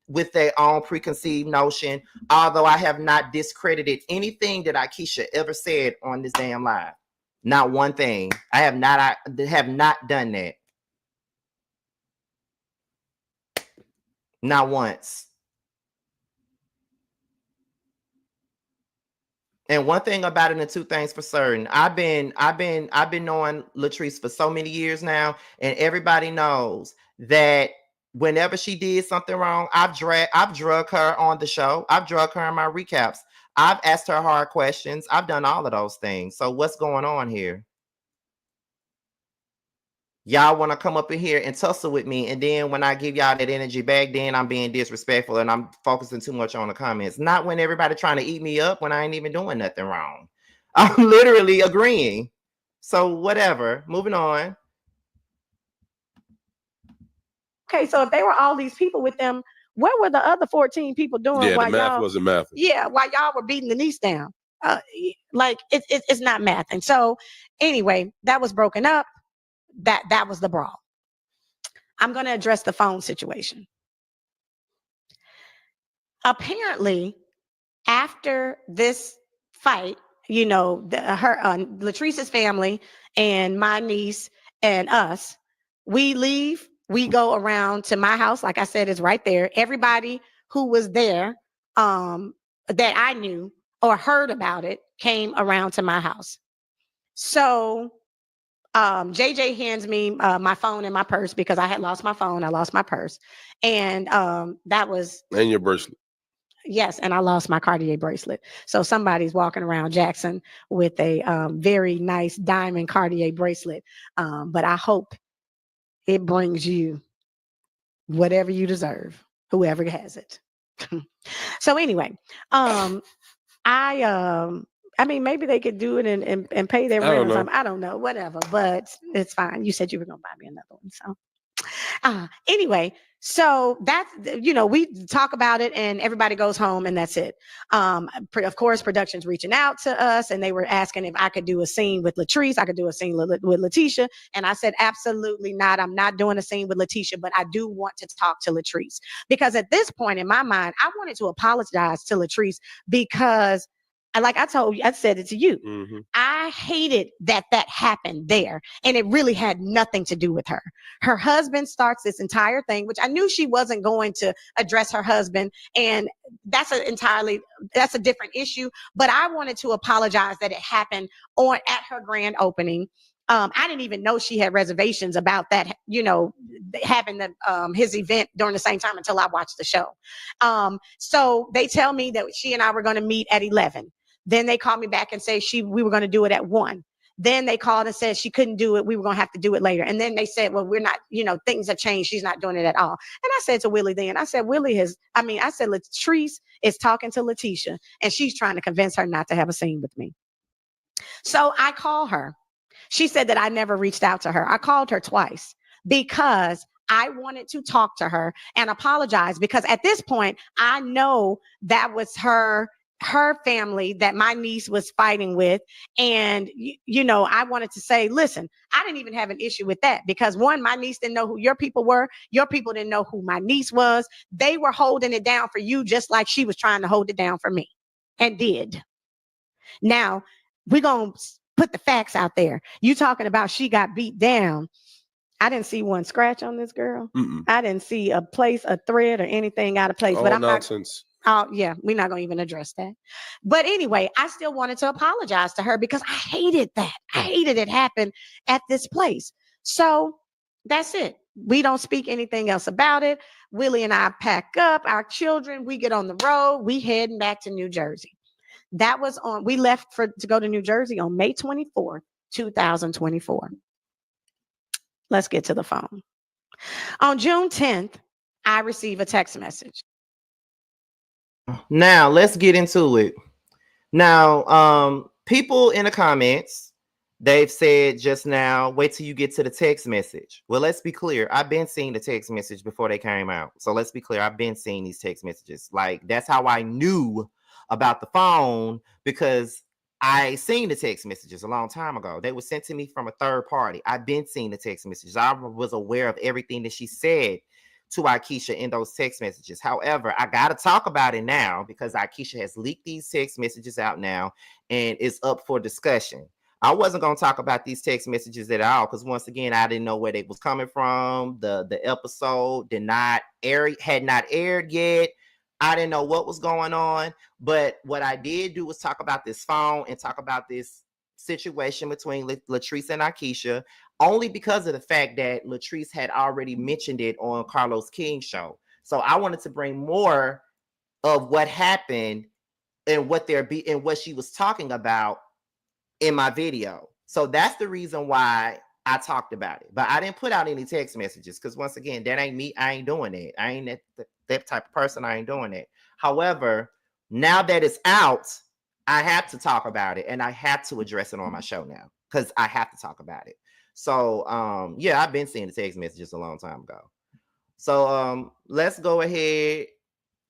S1: with their own preconceived notion, although I have not discredited anything that Aikisha ever said on this damn live. Not one thing. I have not done that. Not once. And one thing about it, and two things for certain. I've been knowing Latrice for so many years now, and everybody knows that whenever she did something wrong, I've drugged her on the show. I've drugged her in my recaps. I've asked her hard questions. I've done all of those things. So what's going on here? Y'all want to come up in here and tussle with me, and then when I give y'all that energy back, then I'm being disrespectful and I'm focusing too much on the comments. Not when everybody trying to eat me up when I ain't even doing nothing wrong. I'm literally agreeing. So whatever. Moving on.
S2: Okay, so if they were all these people with them, what were the other 14 people doing?
S3: Yeah, the math wasn't math.
S2: Yeah, while y'all were beating the niece down. Like it's not math. And so Anyway, that was broken up. That was the brawl. I'm going to address the phone situation. Apparently, after this fight, Latrice's family and my niece and us, we leave. We go around to my house. Like I said, it's right there. Everybody who was there, that I knew or heard about it, came around to my house. So JJ hands me my phone and my purse because I had lost my phone. I lost my purse. And that was...
S3: And your bracelet.
S2: Yes, and I lost my Cartier bracelet. So somebody's walking around Jackson with a very nice diamond Cartier bracelet. But I hope it brings you whatever you deserve, whoever has it. So anyway, I mean, maybe they could do it and pay their rent or something. I don't know, whatever. But it's fine. You said you were gonna buy me another one, so. Anyway, so that's, we talk about it and everybody goes home and that's it. Of course, production's reaching out to us and they were asking if I could do a scene with Latrice. I could do a scene with Letitia. And I said, absolutely not. I'm not doing a scene with Letitia, but I do want to talk to Latrice because at this point in my mind, I wanted to apologize to Latrice because like I told you, I said it to you.
S3: Mm-hmm.
S2: I hated that happened there. And it really had nothing to do with her. Her husband starts this entire thing, which I knew she wasn't going to address her husband. And that's a different issue. But I wanted to apologize that it happened at her grand opening. I didn't even know she had reservations about that, having his event during the same time until I watched the show. So they tell me that she and I were going to meet at 11. Then they called me back and say we were going to do it at 1. Then they called and said she couldn't do it. We were going to have to do it later. And then they said, well, we're not, things have changed. She's not doing it at all. And I said to Willie then, Latrice is talking to Letitia and she's trying to convince her not to have a scene with me. So I call her. She said that I never reached out to her. I called her twice because I wanted to talk to her and apologize because at this point, I know that was her family that my niece was fighting with. And, I wanted to say, listen, I didn't even have an issue with that because one, my niece didn't know who your people were. Your people didn't know who my niece was. They were holding it down for you just like she was trying to hold it down for me and did. Now, we're going to put the facts out there. You talking about she got beat down. I didn't see one scratch on this girl.
S3: Mm-mm.
S2: I didn't see a thread or anything out of place.
S3: But I'm nonsense.
S2: Oh, yeah, we're not going to even address that. But anyway, I still wanted to apologize to her because I hated that. I hated it happened at this place. So that's it. We don't speak anything else about it. Willie and I pack up our children. We get on the road. We heading back to New Jersey. We left to go to New Jersey on May 24th, 2024. Let's get to the phone. On June 10th, I receive a text message.
S1: Now, let's get into it. Now, people in the comments, they've said just now, wait till you get to the text message. Well, let's be clear. I've been seeing the text message before they came out. So let's be clear. I've been seeing these text messages. Like, that's how I knew about the phone because I seen the text messages a long time ago. They were sent to me from a third party. I've been seeing the text messages. I was aware of everything that she said to Aikisha in those text messages. However, I got to talk about it now because Aikisha has leaked these text messages out now and it's up for discussion. I wasn't going to talk about these text messages at all because once again, I didn't know where they was coming from. The episode had not aired yet. I didn't know what was going on. But what I did do was talk about this phone and talk about this situation between Latrice and Aikisha, only because of the fact that Latrice had already mentioned it on Carlos King's show. So I wanted to bring more of what happened and what she was talking about in my video. So that's the reason why I talked about it. But I didn't put out any text messages because once again, that ain't me. I ain't doing it. I ain't that type of person. I ain't doing it. However, now that it's out, I have to talk about it and I have to address it on my show now because I have to talk about it. So, yeah, I've been seeing the text messages a long time ago. So, let's go ahead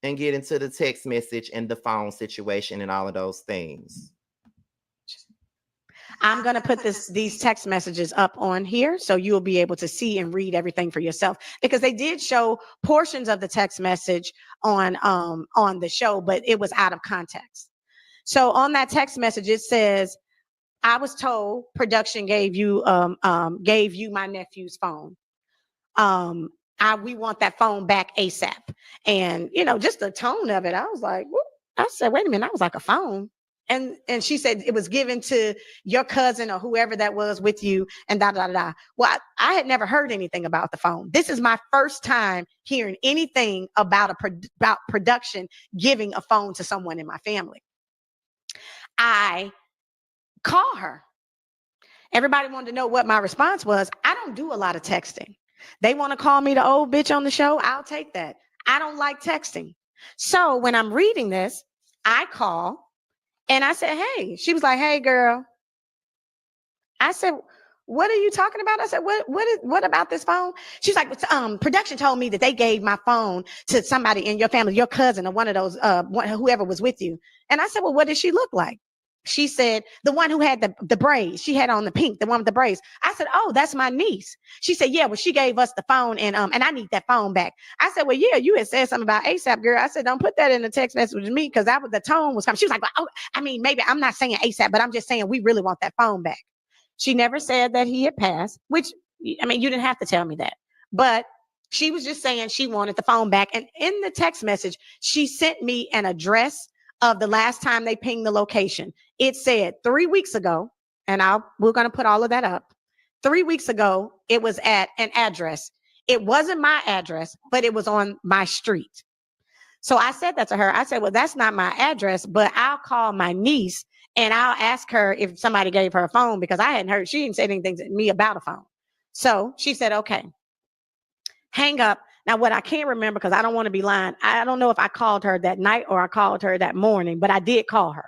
S1: and get into the text message and the phone situation and all of those things.
S2: I'm going to put these text messages up on here so you'll be able to see and read everything for yourself, because they did show portions of the text message on the show, but it was out of context. So on that text message, it says, I was told production gave you my nephew's phone. We want that phone back ASAP. And, just the tone of it, I was like, whoop. I said, wait a minute. I was like, a phone. And she said it was given to your cousin or whoever that was with you, and da, da, da, da. Well, I had never heard anything about the phone. This is my first time hearing anything about about production giving a phone to someone in my family. I call her. Everybody wanted to know what my response was. I don't do a lot of texting. They want to call me the old bitch on the show. I'll take that. I don't like texting. So when I'm reading this, I call and I said, hey, she was like, hey, girl. I said, what are you talking about? I said, what about this phone? She's like, production told me that they gave my phone to somebody in your family, your cousin or one of those, whoever was with you. And I said, well, what did she look like? She said, the one who had the braids. She had on the pink, the one with the braids. I said, oh, that's my niece. She said, yeah, well, she gave us the phone and I need that phone back. I said, well, yeah, you had said something about ASAP, girl. I said, don't put that in the text message with me, because the tone was coming. She was like, well, oh, I mean, maybe I'm not saying ASAP, but I'm just saying we really want that phone back. She never said that he had passed, which, I mean, you didn't have to tell me that. But she was just saying she wanted the phone back. And in the text message, she sent me an address of the last time they pinged the location. It said 3 weeks ago, and we're going to put all of that up. 3 weeks ago, it was at an address. It wasn't my address, but it was on my street. So I said that to her. I said, well, that's not my address, but I'll call my niece and I'll ask her if somebody gave her a phone, because I hadn't heard, she didn't say anything to me about a phone. So she said, okay, hang up. Now, what I can't remember, because I don't want to be lying, I don't know if I called her that night or I called her that morning, but I did call her.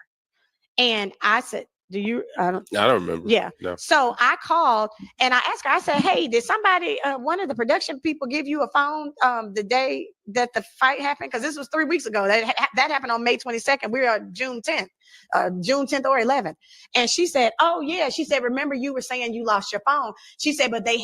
S2: And I said, do you? I don't
S3: remember.
S2: Yeah.
S3: No.
S2: So I called and I asked her, I said, hey, did somebody, one of the production people give you a phone the day that the fight happened? Because this was 3 weeks ago. That happened on May 22nd. We are June 10th or 11th. And she said, oh, yeah. She said, remember you were saying you lost your phone. She said, but they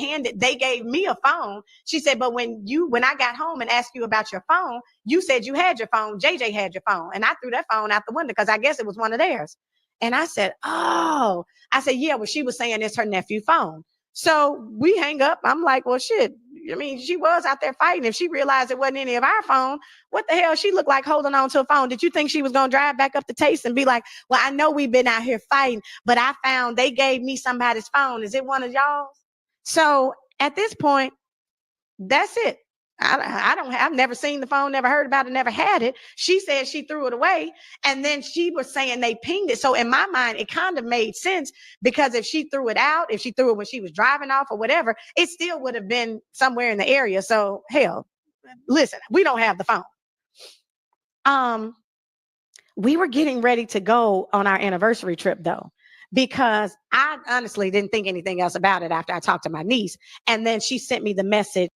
S2: gave me a phone. She said, but when I got home and asked you about your phone, you said you had your phone. JJ had your phone. And I threw that phone out the window because I guess it was one of theirs. And I said, oh, I said, yeah, well, she was saying it's her nephew's phone. So we hang up. I'm like, well, shit. I mean, she was out there fighting. If she realized it wasn't any of our phone, what the hell she looked like holding on to a phone? Did you think she was going to drive back up the Taste and be like, well, I know we've been out here fighting, but I found they gave me somebody's phone. Is it one of y'all's? So at this point, that's it. I've never seen the phone, never heard about it, never had it. She said she threw it away. And then she was saying they pinged it. So in my mind, it kind of made sense, because if she threw it out, if she threw it when she was driving off or whatever, it still would have been somewhere in the area. So hell, listen, we don't have the phone. We were getting ready to go on our anniversary trip though, because I honestly didn't think anything else about it after I talked to my niece. And then she sent me the message.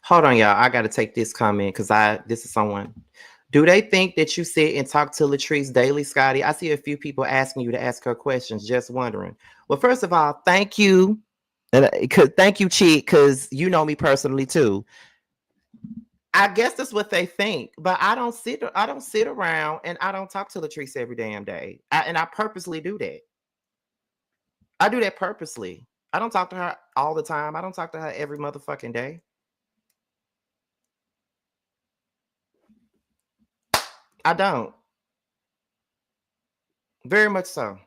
S1: Hold on, y'all. I got to take this comment because this is someone. Do they think that you sit and talk to Latrice daily, Scotty? I see a few people asking you to ask her questions. Just wondering. Well, first of all, thank you. Thank you, Chick, because you know me personally too. I guess that's what they think, but I don't sit around and I don't talk to Latrice every damn day. And I purposely do that. I do that purposely. I don't talk to her all the time. I don't talk to her every motherfucking day. I don't. Very much so.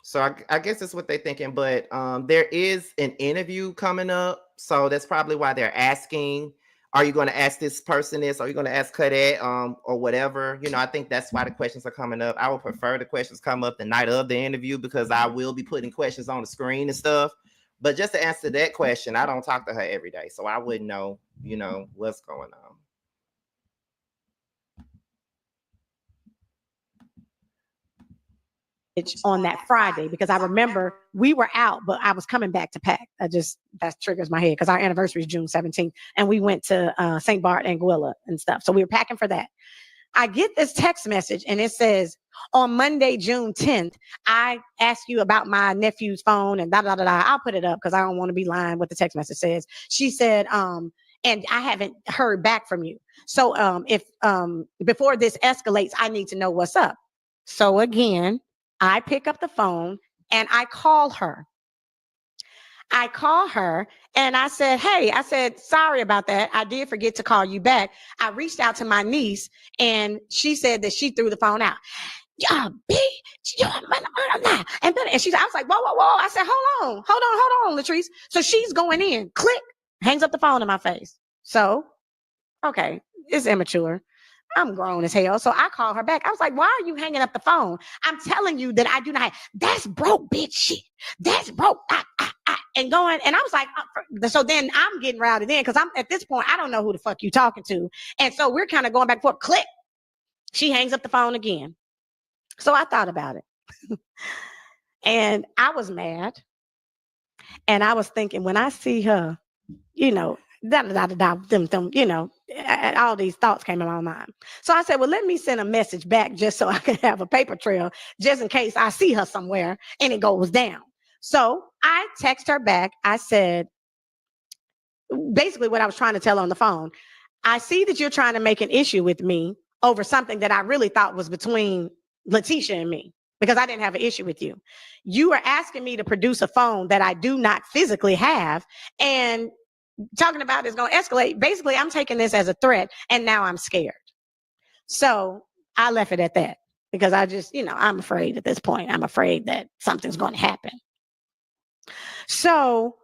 S1: So I guess that's what they're thinking. But there is an interview coming up. So that's probably why they're asking, are you going to ask this person this? Are you going to ask her that? Or whatever. You know, I think that's why the questions are coming up. I would prefer the questions come up the night of the interview, because I will be putting questions on the screen and stuff. But just to answer that question, I don't talk to her every day. So I wouldn't know, you know, what's going on.
S2: On that Friday, because I remember we were out, but I was coming back to pack. That triggers my head, because our anniversary is June 17th and we went to St. Bart and Anguilla and stuff. So we were packing for that. I get this text message and it says, on Monday, June 10th, I asked you about my nephew's phone and da da da da. I'll put it up because I don't want to be lying what the text message says. She said, and I haven't heard back from you. So if before this escalates, I need to know what's up. So again, I pick up the phone and I call her. And I said, hey, sorry about that. I did forget to call you back. I reached out to my niece and she said that she threw the phone out. Yeah, bitch. And she's, I was like, whoa. I said, hold on, Latrice. So she's going in, click, hangs up the phone in my face. So, okay, it's immature. I'm grown as hell. So I call her back. I was like, why are you hanging up the phone? I'm telling you that I do not. That's broke, bitch shit. That's broke. And going, and I was like, so then I'm getting routed in because I'm at this point, I don't know who the fuck you talking to. And so we're kind of going back and forth. Click. She hangs up the phone again. So I thought about it. And I was mad. And I was thinking, when I see her, you know, all these thoughts came in my mind. So I said, well, let me send a message back just so I can have a paper trail, just in case I see her somewhere and it goes down. So I text her back. I said, basically what I was trying to tell her on the phone. I see that you're trying to make an issue with me over something that I really thought was between Letitia and me, because I didn't have an issue with you. You are asking me to produce a phone that I do not physically have, and talking about it's going to escalate. Basically, I'm taking this as a threat, and now I'm scared. So I left it at that because I just, I'm afraid at this point. I'm afraid that something's going to happen. So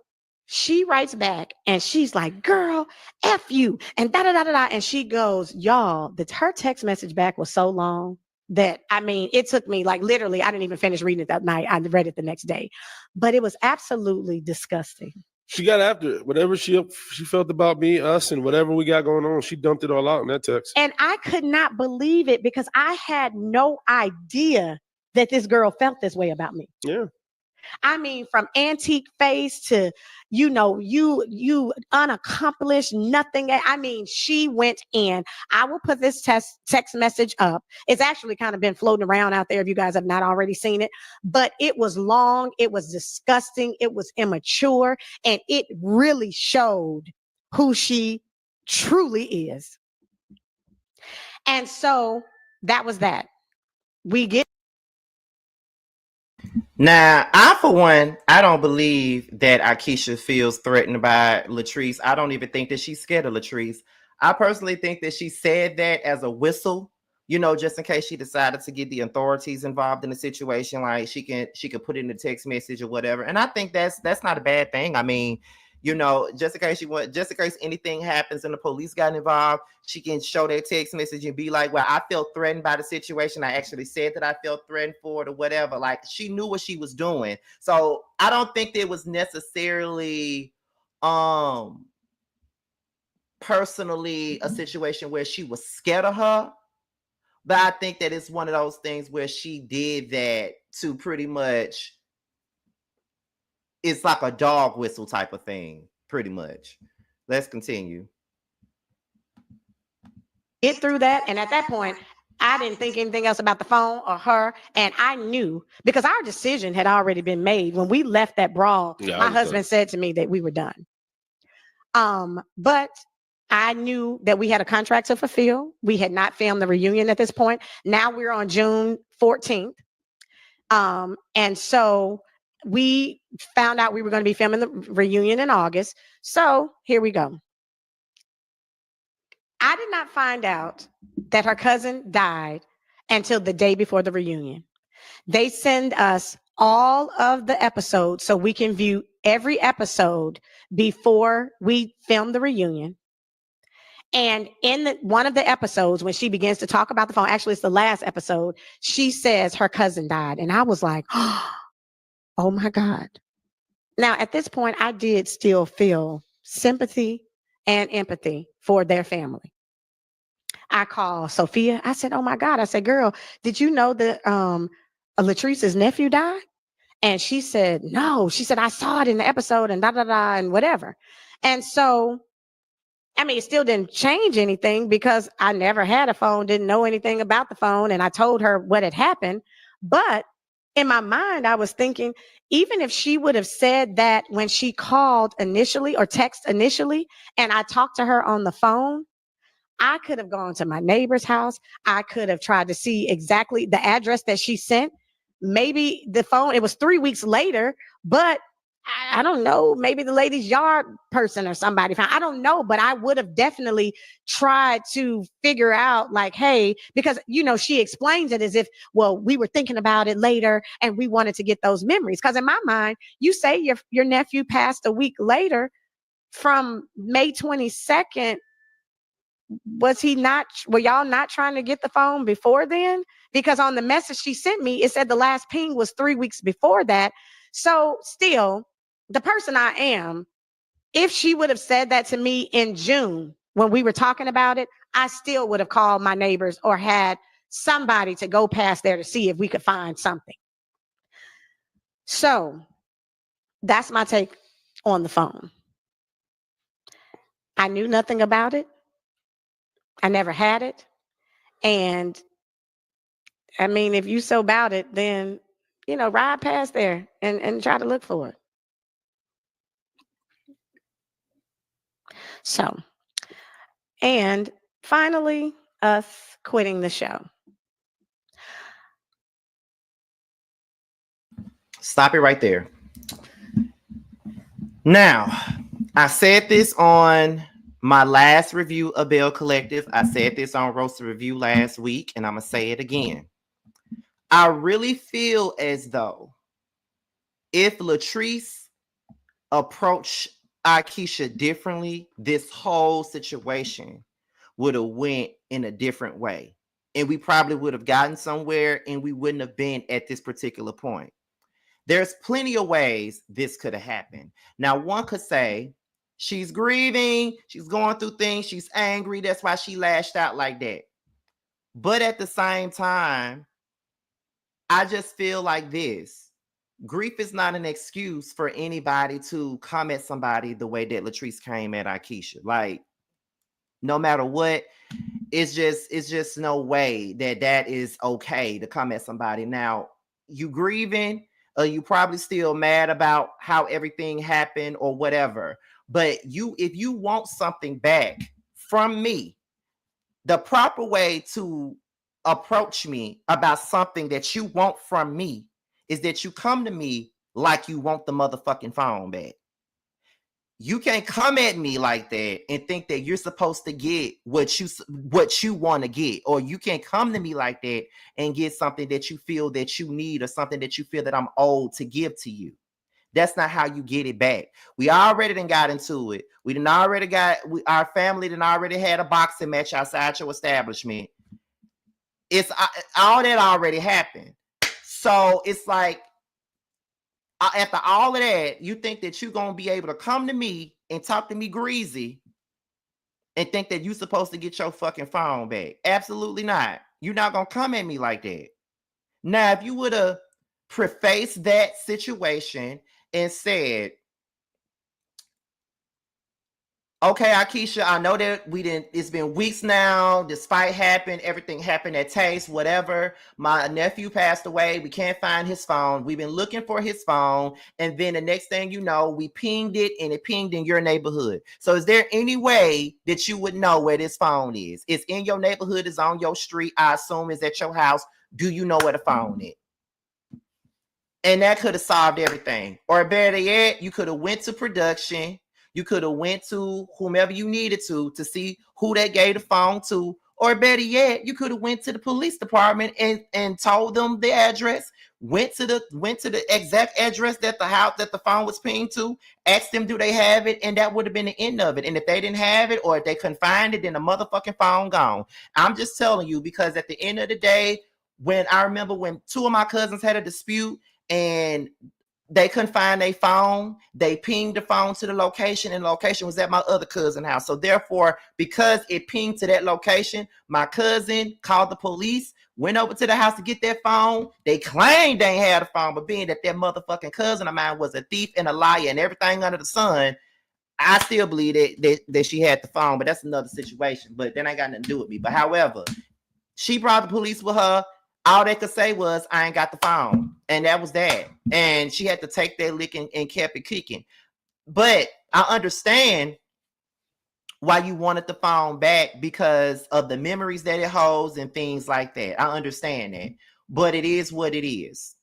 S2: she writes back and she's like, girl, F you, and da-da-da-da-da. And she goes, y'all, her text message back was so long that, it took me like literally, I didn't even finish reading it that night. I read it the next day, but it was absolutely disgusting.
S3: She got after it. Whatever she felt about me, us, and whatever we got going on, she dumped it all out in that text.
S2: And I could not believe it because I had no idea that this girl felt this way about me.
S3: Yeah.
S2: From antique face to, you unaccomplished, nothing. She went in. I will put this text message up. It's actually kind of been floating around out there if you guys have not already seen it, but it was long. It was disgusting. It was immature. And it really showed who she truly is. And so that was that. We get.
S1: Now, for one, I don't believe that Aikisha feels threatened by Latrice. I don't even think that she's scared of Latrice. I personally think that she said that as a whistle, just in case she decided to get the authorities involved in the situation. Like she could put in the text message or whatever. And I think that's not a bad thing. Just in case anything happens and the police got involved, she can show that text message and be like, well, I felt threatened by the situation. I actually said that I felt threatened for it or whatever. Like she knew what she was doing. So I don't think there was necessarily personally a situation where she was scared of her. But I think that it's one of those things where she did that to pretty much, it's like a dog whistle type of thing, pretty much. Let's continue.
S2: Get through that. And at that point, I didn't think anything else about the phone or her. And I knew because our decision had already been made. When we left that brawl, my husband said to me that we were done. But I knew that we had a contract to fulfill. We had not filmed the reunion at this point. Now we're on June 14th. And so we found out we were going to be filming the reunion in August. So here we go. I did not find out that her cousin died until the day before the reunion. They send us all of the episodes so we can view every episode before we film the reunion. And in one of the episodes, when she begins to talk about the phone, actually it's the last episode, she says her cousin died. And I was like, oh my God. Now, at this point, I did still feel sympathy and empathy for their family. I called Sophia. I said, oh my God. I said, girl, did you know that Latrice's nephew died? And she said, no. She said, I saw it in the episode and da-da-da and whatever. And so I mean, it still didn't change anything because I never had a phone, didn't know anything about the phone. And I told her what had happened. But in my mind, I was thinking, even if she would have said that when she called initially or text initially, and I talked to her on the phone, I could have gone to my neighbor's house. I could have tried to see exactly the address that she sent. Maybe the phone, it was 3 weeks later, but I don't know. Maybe the lady's yard person or somebody found. I don't know, but I would have definitely tried to figure out, like, hey, because she explains it as if, well, we were thinking about it later and we wanted to get those memories. Because in my mind, you say your nephew passed a week later from May 22nd. Were y'all not trying to get the phone before then? Because on the message she sent me, it said the last ping was 3 weeks before that. So still, the person I am, if she would have said that to me in June when we were talking about it, I still would have called my neighbors or had somebody to go past there to see if we could find something. So that's my take on the phone. I knew nothing about it. I never had it. And I mean, if you so about it, then, ride past there and try to look for it. So, and finally, us quitting the show.
S1: Stop it right there. Now, I said this on my last review of Belle Collective. I said this on Roasted Review last week, and I'm going to say it again. I really feel as though if Latrice approached Aikisha differently, this whole situation would have went in a different way. And we probably would have gotten somewhere and we wouldn't have been at this particular point. There's plenty of ways this could have happened. Now, one could say she's grieving, she's going through things, she's angry. That's why she lashed out like that. But at the same time, I just feel like this. Grief is not an excuse for anybody to come at somebody the way that Latrice came at Aikisha. Like, no matter what, it's just no way that is okay to come at somebody. Now, you grieving, you probably still mad about how everything happened or whatever. But if you want something back from me, the proper way to approach me about something that you want from me is that you come to me like you want the motherfucking phone back. You can't come at me like that and think that you're supposed to get what you want to get, or you can't come to me like that and get something that you feel that you need or something that you feel that I'm owed to give to you. That's not how you get it back. We already done got into it. Our family done already had a boxing match outside your establishment. It's all that already happened. So it's like, after all of that, you think that you're going to be able to come to me and talk to me greasy and think that you're supposed to get your fucking phone back. Absolutely not. You're not going to come at me like that. Now, if you would have prefaced that situation and said, okay, Aikisha, I know that it's been weeks now. This fight happened. Everything happened at Taste, whatever. My nephew passed away. We can't find his phone. We've been looking for his phone. And then the next thing you know, we pinged it and it pinged in your neighborhood. So is there any way that you would know where this phone is? It's in your neighborhood. It's on your street. I assume it's at your house. Do you know where the phone is? And that could have solved everything. Or better yet, you could have went to production. You could have went to whomever you needed to see who they gave the phone to. Or better yet, you could have went to the police department and told them the address, went to the exact address that the house that the phone was pinged to, asked them, do they have it? And that would have been the end of it. And if they didn't have it or if they couldn't find it, then the motherfucking phone gone. I'm just telling you, because at the end of the day, when I remember when two of my cousins had a dispute and they couldn't find their phone, they pinged the phone to the location, and the location was at my other cousin's house. So therefore, because it pinged to that location, my cousin called the police, went over to the house to get that phone. They claimed they ain't had a phone, but being that motherfucking cousin of mine was a thief and a liar and everything under the sun, I still believe that she had the phone, but that's another situation. But then ain't got nothing to do with me. But however, she brought the police with her. All they could say was, I ain't got the phone. And that was that. And she had to take that lick and kept it kicking. But I understand why you wanted the phone back because of the memories that it holds and things like that. I understand that. But it is what it is.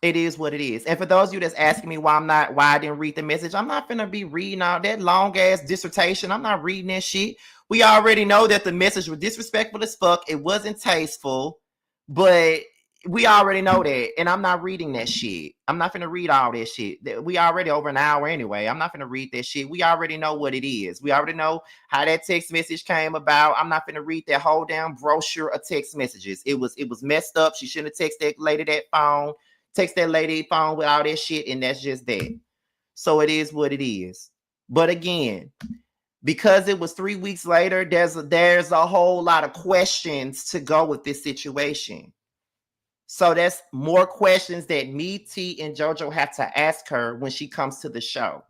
S1: It is what it is. And for those of you that's asking me why I didn't read the message, I'm not gonna be reading all that long ass dissertation. I'm not reading that shit. We already know that the message was disrespectful as fuck. It wasn't tasteful, but we already know that. And I'm not reading that shit. I'm not gonna read all that shit. We already over an hour anyway. I'm not gonna read that shit. We already know what it is. We already know how that text message came about. I'm not gonna read that whole damn brochure of text messages. It was messed up. She shouldn't have texted that lady that phone. Text that lady phone with all that shit, and that's just that. So it is what it is. But again, because it was 3 weeks later, there's a whole lot of questions to go with this situation. So that's more questions that me, T, and JoJo have to ask her when she comes to the show.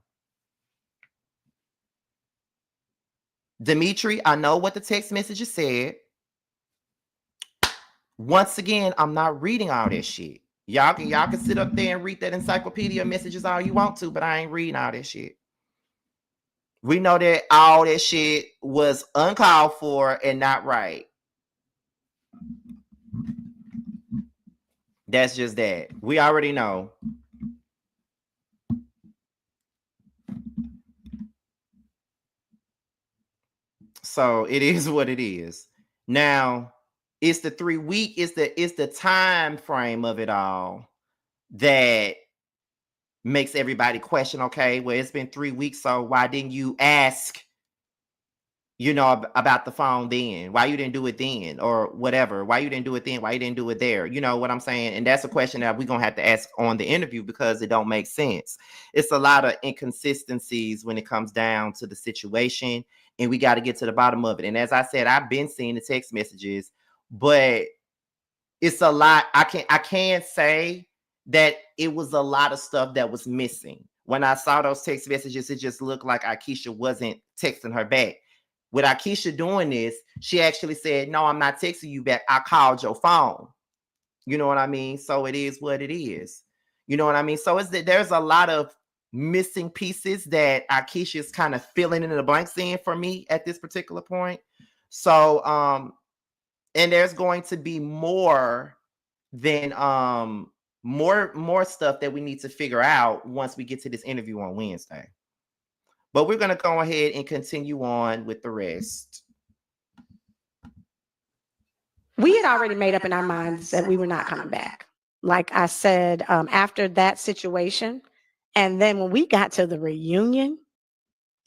S1: Dimitri, I know what the text messages said. Once again, I'm not reading all that shit. Y'all can sit up there and read that encyclopedia messages all you want to, but I ain't reading all that shit. We know that all that shit was uncalled for and not right. That's just that. We already know. So it is what it is. Now, it's the 3 week, it's the time frame of it all that makes everybody question, okay, well, it's been 3 weeks, so why didn't you ask, about the phone then? Why you didn't do it then? Or whatever. Why you didn't do it then? Why you didn't do it there? You know what I'm saying? And that's a question that we're going to have to ask on the interview because it don't make sense. It's a lot of inconsistencies when it comes down to the situation, and we got to get to the bottom of it. And as I said, I've been seeing the text messages, but it's a lot. I can't say that it was a lot of stuff that was missing. When I saw those text messages, it just looked like Aikisha wasn't texting her back. With Aikisha doing this, she actually said, no, I'm not texting you back. I called your phone. You know what I mean? So it is what it is. You know what I mean? So there's a lot of missing pieces that Aikisha is kind of filling in the blanks in for me at this particular point. So, and there's going to be more than more stuff that we need to figure out once we get to this interview on Wednesday. But we're going to go ahead and continue on with the rest.
S2: We had already made up in our minds that we were not coming back. Like I said, after that situation, and then when we got to the reunion,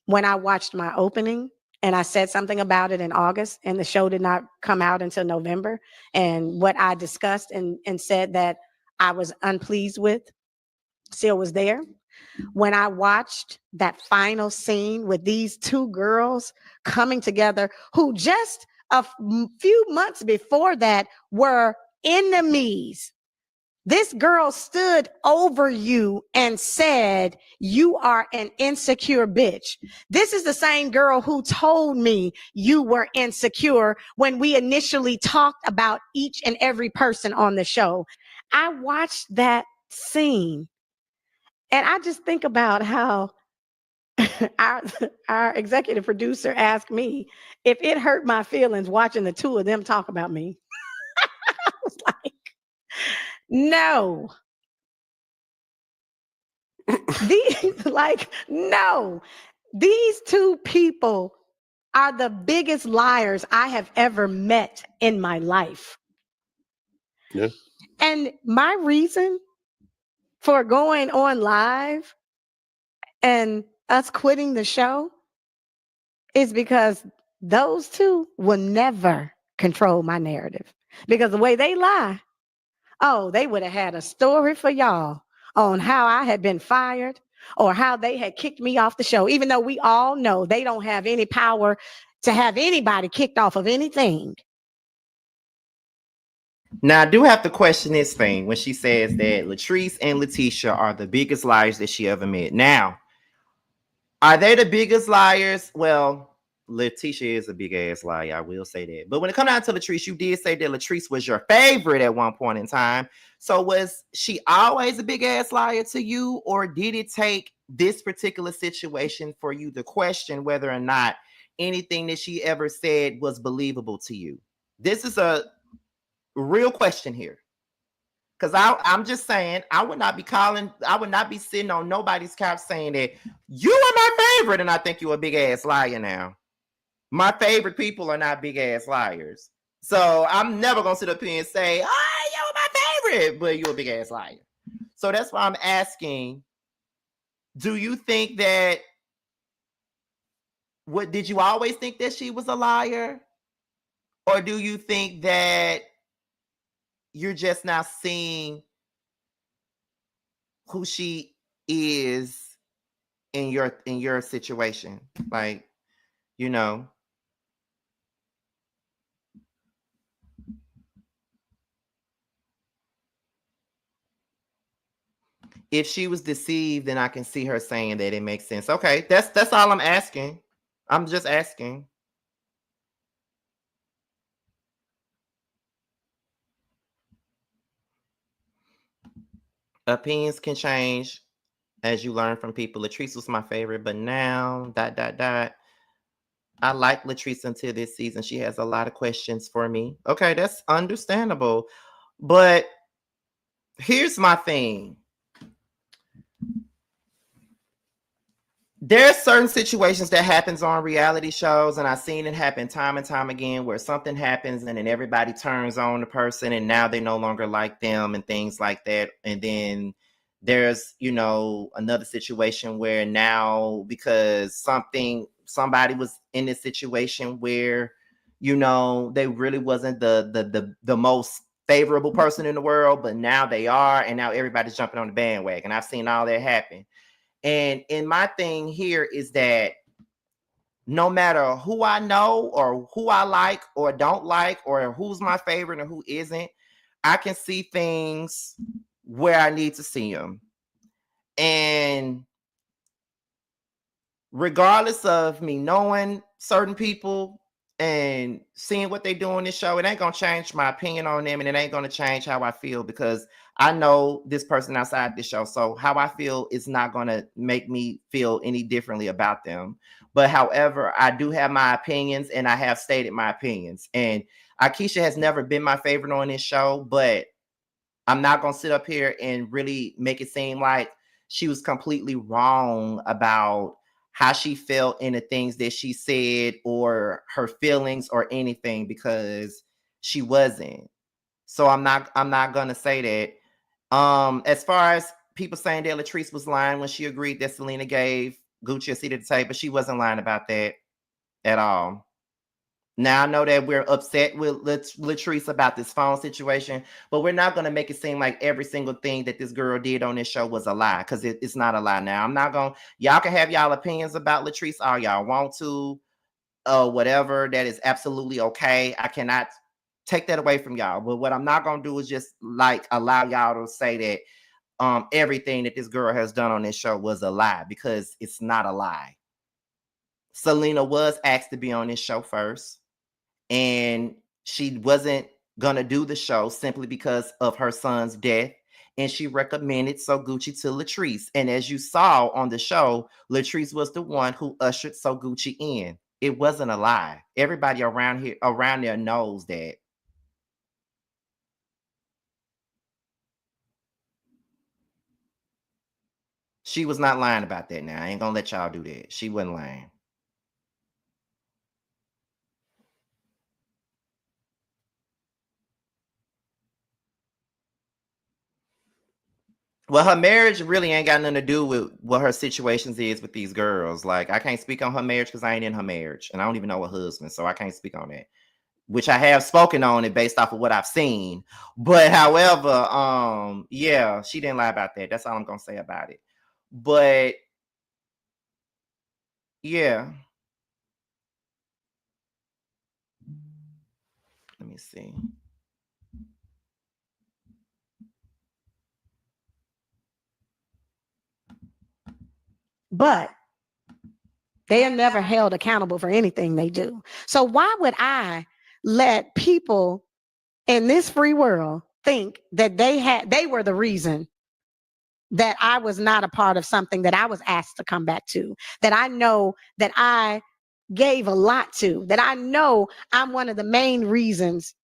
S2: when I watched my opening and I said something about it in August and the show did not come out until November, and what I discussed and said that I was unpleased with still was there. When I watched that final scene with these two girls coming together who just a few months before that were enemies. This girl stood over you and said, you are an insecure bitch. This is the same girl who told me you were insecure when we initially talked about each and every person on the show. I watched that scene and I just think about how our executive producer asked me if it hurt my feelings watching the two of them talk about me. I was like, no. No. These two people are the biggest liars I have ever met in my life.
S3: Yeah.
S2: And my reason for going on live and us quitting the show is because those two will never control my narrative. Because the way they lie, they would have had a story for y'all on how I had been fired or how they had kicked me off the show, even though we all know they don't have any power to have anybody kicked off of anything.
S1: Now, I do have to question this thing when she says that Latrice and Letitia are the biggest liars that she ever met. Now, Are they the biggest liars? Well, Letitia is a big ass liar. I will say that. But when it comes down to Latrice, you did say that Latrice was your favorite at one point in time. So was she always a big ass liar to you, or did it take this particular situation for you to question whether or not anything that she ever said was believable to you? This is a real question here. Because I'm just saying, I would not be sitting on nobody's couch saying that you are my favorite, and I think you're a big ass liar now. My favorite people are not big ass liars. So I'm never gonna sit up here and say, oh, you're my favorite, but you're a big ass liar. So that's why I'm asking, do you think that did you always think that she was a liar? Or do you think that you're just now seeing who she is in your situation? Like, you know, if she was deceived, then I can see her saying that it makes sense. Okay, that's all I'm asking. I'm just asking. Opinions can change as you learn from people. Latrice was my favorite, but now I like Latrice until this season. She has a lot of questions for me. Okay, that's understandable. But here's my thing. There's certain situations that happens on reality shows, and I've seen it happen time and time again, where something happens and then everybody turns on the person and now they no longer like them and things like that. And then there's, another situation where now, because somebody was in this situation where, they really wasn't the most favorable person in the world, but now they are, and now everybody's jumping on the bandwagon. I've seen all that happen. And my thing here is that no matter who I know or who I like or don't like or who's my favorite or who isn't, I can see things where I need to see them. And regardless of me knowing certain people and seeing what they do on this show, it ain't gonna change my opinion on them, and it ain't gonna change how I feel, because I know this person outside this show. So how I feel is not gonna make me feel any differently about them. But however, I do have my opinions, and I have stated my opinions. And Aikisha has never been my favorite on this show, but I'm not gonna sit up here and really make it seem like she was completely wrong about how she felt in the things that she said or her feelings or anything, because she wasn't. So I'm not gonna say that. As far as people saying that Latrice was lying when she agreed that Selena gave Gucci a seat at the table, she wasn't lying about that at all. Now I know that we're upset with Latrice about this phone situation, but we're not going to make it seem like every single thing that this girl did on this show was a lie, because it's not a lie. Now I'm not going. Y'all can have y'all opinions about Latrice all y'all want to, whatever. That is absolutely okay. I cannot take that away from y'all. But what I'm not going to do is just like allow y'all to say that everything that this girl has done on this show was a lie, because it's not a lie. Selena was asked to be on this show first, and she wasn't gonna do the show simply because of her son's death, and she recommended So Gucci to Latrice. And as you saw on the show, Latrice was the one who ushered So Gucci in. It wasn't a lie. Everybody around there knows that. She was not lying about that. Now I ain't gonna let y'all do that. She wasn't lying. Well, her marriage really ain't got nothing to do with what her situations is with these girls. Like, I can't speak on her marriage because I ain't in her marriage, and I don't even know her husband, so I can't speak on that. Which I have spoken on it based off of what I've seen. But however, yeah, she didn't lie about that. That's all I'm gonna say about it. But yeah, let me see.
S2: But They are never held accountable for anything they do. So why would I let people in this free world think that they were the reason that I was not a part of something that I was asked to come back to, that I know that I gave a lot to, that I know I'm one of the main reasons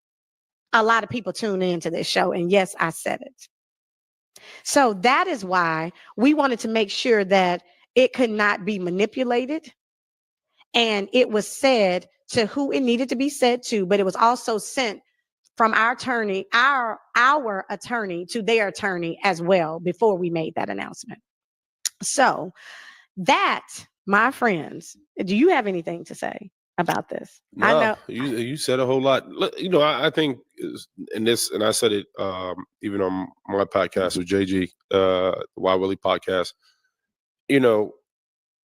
S2: a lot of people tune into this show. And yes, I said it. So that is why we wanted to make sure that it could not be manipulated, and it was said to who it needed to be said to, but it was also sent from our attorney, our attorney to their attorney as well before we made that announcement. So that, my friends, do you have anything to say about this?
S3: No,
S2: I know
S3: you said a whole lot. I think in this, and I said it even on my podcast with JG, the Why Willie podcast.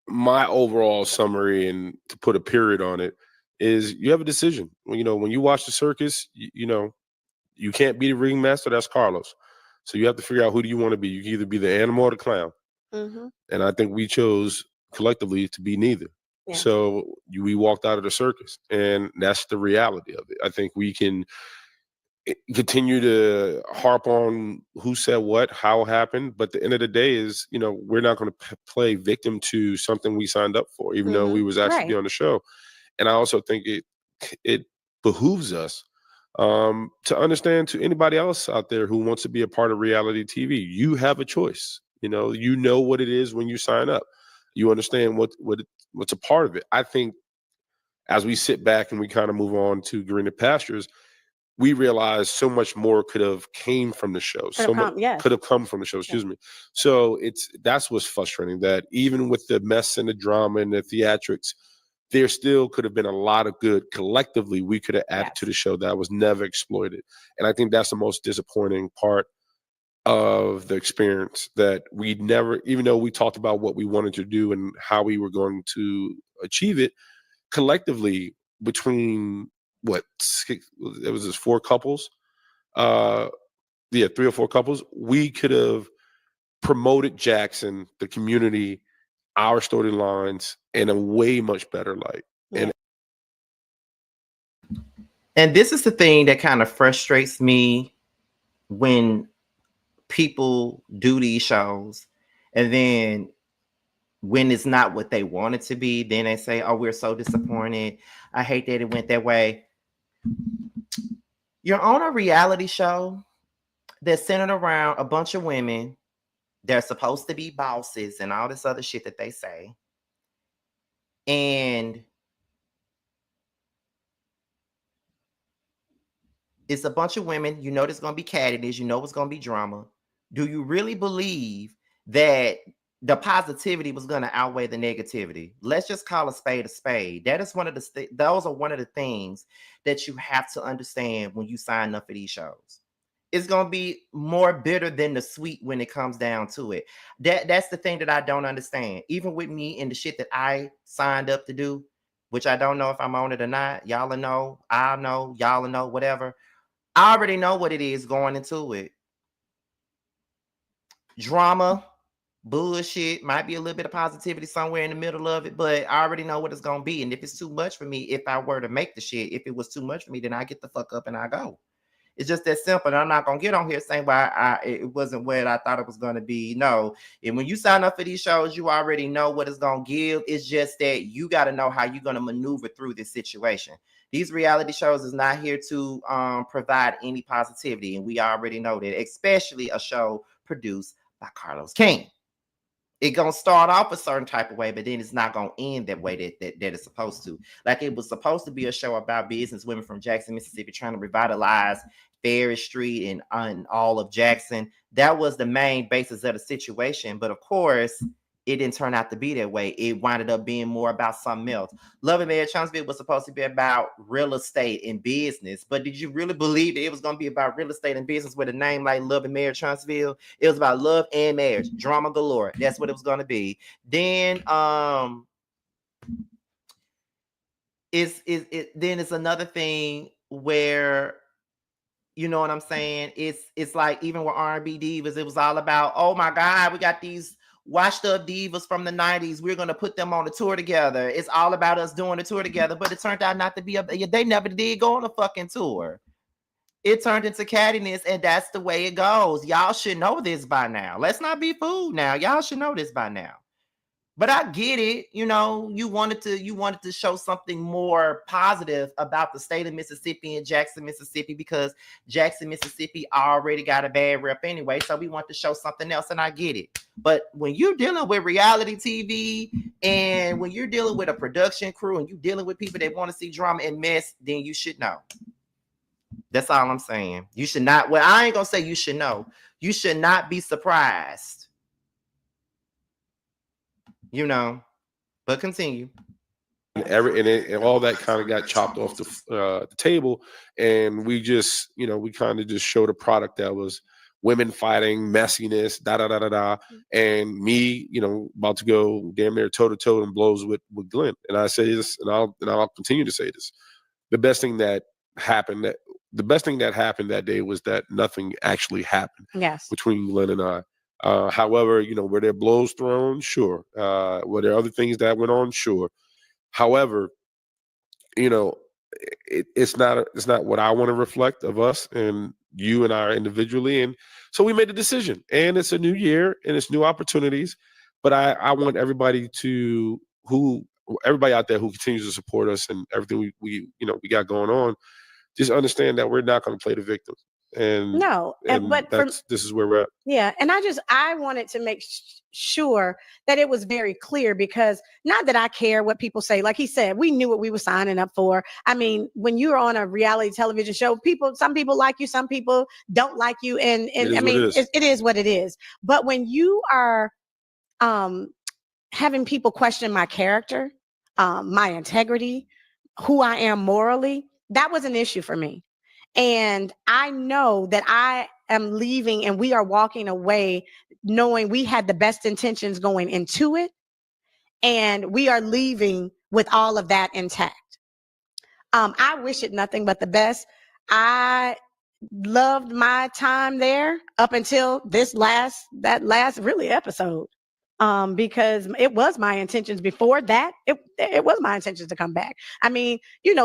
S3: My overall summary, and to put a period on it, is you have a decision. When you watch the circus, you can't be the ringmaster. That's Carlos. So you have to figure out, who do you want to be. You can either be the animal or the clown.
S2: Mhm.
S3: And I think we chose collectively to be neither.
S2: Yeah.
S3: So we walked out of the circus, and that's the reality of it. I think we can continue to harp on who said what, how it happened, but the end of the day is, we're not going to play victim to something we signed up for, even though we was asked to be on the show. And I also think it behooves us to understand, to anybody else out there who wants to be a part of reality TV, you have a choice. You know what it is when you sign up. You understand what's a part of it. I think as we sit back and we kind of move on to greener pastures, we realize so much more could have came from the show. So much could have come from the show. Excuse me. So that's what's frustrating, that even with the mess and the drama and the theatrics, there still could have been a lot of good collectively we could have added to the show that was never exploited. And I think that's the most disappointing part of the experience, that we never, even though we talked about what we wanted to do and how we were going to achieve it collectively between it was just 4 couples, 3 or 4 couples, we could have promoted Jackson, the community, our storylines in a way much better light.
S1: And this is the thing that kind of frustrates me when people do these shows, and then when it's not what they want it to be, then they say, oh, we're so disappointed. I hate that it went that way. You're on a reality show that's centered around a bunch of women. They're supposed to be bosses and all this other shit that they say. And it's a bunch of women. You know there's going to be cattiness. You know it's going to be drama. Do you really believe that the positivity was going to outweigh the negativity? Let's just call a spade a spade. That is those are one of the things that you have to understand when you sign up for these shows. It's going to be more bitter than the sweet when it comes down to it. That's the thing that I don't understand. Even with me and the shit that I signed up to do, which I don't know if I'm on it or not. Y'all will know, I'll know, y'all will know, whatever. I already know what it is going into it. Drama, bullshit, might be a little bit of positivity somewhere in the middle of it, but I already know what it's going to be. And if it's too much for me, if I were to make the shit, if it was too much for me, then I get the fuck up and I go. It's just that simple. And I'm not going to get on here saying why it wasn't what I thought it was going to be. No. And when you sign up for these shows, you already know what it's going to give. It's just that you got to know how you're going to maneuver through this situation. These reality shows is not here to provide any positivity. And we already know that, especially a show produced by Carlos King. It's going to start off a certain type of way, but then it's not going to end that way that it's supposed to. Like, it was supposed to be a show about business women from Jackson, Mississippi, trying to revitalize Ferry Street and all of Jackson. That was the main basis of the situation. But of course, it didn't turn out to be that way. It winded up being more about something else. Love and Marriage Huntsville was supposed to be about real estate and business. But did you really believe that it was going to be about real estate and business with a name like Love and Marriage Huntsville? It was about love and marriage, drama galore. That's what it was going to be. Then it's another thing where, you know what I'm saying? It's like, even with R&B Divas, it was all about, oh my God, we got these washed up divas from the 90s. We're going to put them on a tour together. It's all about us doing a tour together. But it turned out not to be they never did go on a fucking tour. It turned into cattiness, and that's the way it goes. Y'all should know this by now. Let's not be fooled now. Y'all should know this by now. But I get it. You know, you wanted to show something more positive about the state of Mississippi and Jackson, Mississippi, because Jackson, Mississippi already got a bad rep anyway. So we want to show something else, and I get it. But when you're dealing with reality TV and when you're dealing with a production crew and you're dealing with people that want to see drama and mess, then you should know. That's all I'm saying. You should not. Well, I ain't gonna say you should know. You should not be surprised. You know, but continue.
S3: And all that kind of got chopped off the table, and we just, we kind of just showed a product that was women fighting, messiness, da da da da da, and me, about to go damn near toe to toe in blows with Glenn. And I say this, and I'll continue to say this: the best thing that happened that day was that nothing actually happened.
S2: Yes.
S3: Between Glenn and I. However, were there blows thrown? Sure. Were there other things that went on? Sure. However, it's not what I want to reflect of us and you and I individually. And so we made a decision, and it's a new year and it's new opportunities. But I want everybody out there who continues to support us and everything we got going on, just understand that we're not going to play the victim. And this is where we're at.
S2: Yeah. And I wanted to make sure that it was very clear, because not that I care what people say. Like he said, we knew what we were signing up for. I mean, when you're on a reality television show, some people like you, some people don't like you. And I mean, it is what it is. But when you are having people question my character, my integrity, who I am morally, that was an issue for me. And I know that I am leaving and we are walking away knowing we had the best intentions going into it. And we are leaving with all of that intact. I wish it nothing but the best. I loved my time there up until that last really episode. Because it was my intentions before that. It was my intentions to come back. I mean,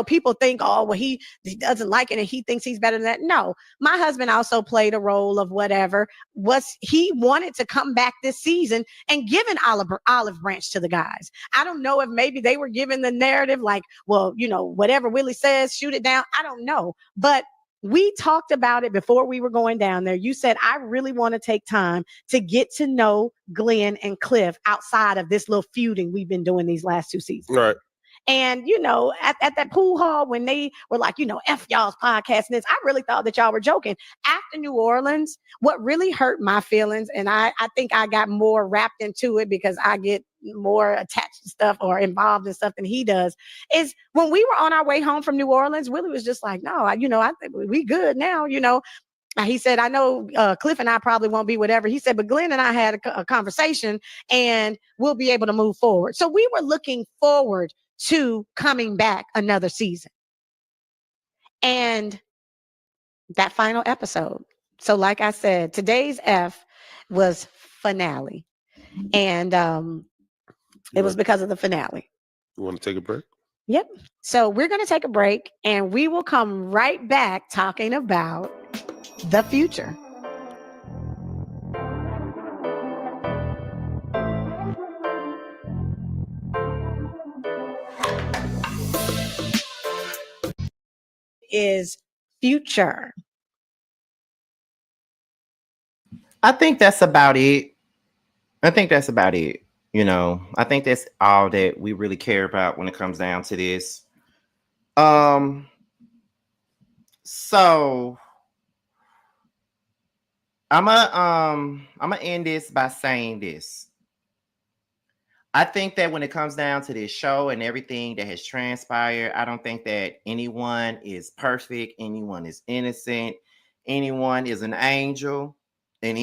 S2: people think, oh, well, he doesn't like it and he thinks he's better than that. No, my husband also played a role of whatever. He wanted to come back this season and give an olive branch to the guys. I don't know if maybe they were given the narrative like, well, whatever Willie says, shoot it down. I don't know. But we talked about it before we were going down there. You said, I really want to take time to get to know Glenn and Cliff outside of this little feuding we've been doing these last 2 seasons.
S3: Right.
S2: And, at that pool hall, when they were like, F y'all's podcast and this, I really thought that y'all were joking. After New Orleans, what really hurt my feelings, and I think I got more wrapped into it because I get more attached to stuff or involved in stuff than he does, is when we were on our way home from New Orleans, Willie was just like, no, I think we good now, He said, I know Cliff and I probably won't be whatever. He said, but Glenn and I had a conversation and we'll be able to move forward. So we were looking forward to coming back another season. And that final episode. So like I said, today's F was finale. And it was because of the finale.
S3: You want to take a break?
S2: Yep. So we're going to take a break and we will come right back talking about the future. Is future.
S1: I think that's about it. I think that's all that we really care about when it comes down to this. So I'm gonna end this by saying this. I think that when it comes down to this show and everything that has transpired, I don't think that anyone is perfect, anyone is innocent, anyone is an angel, and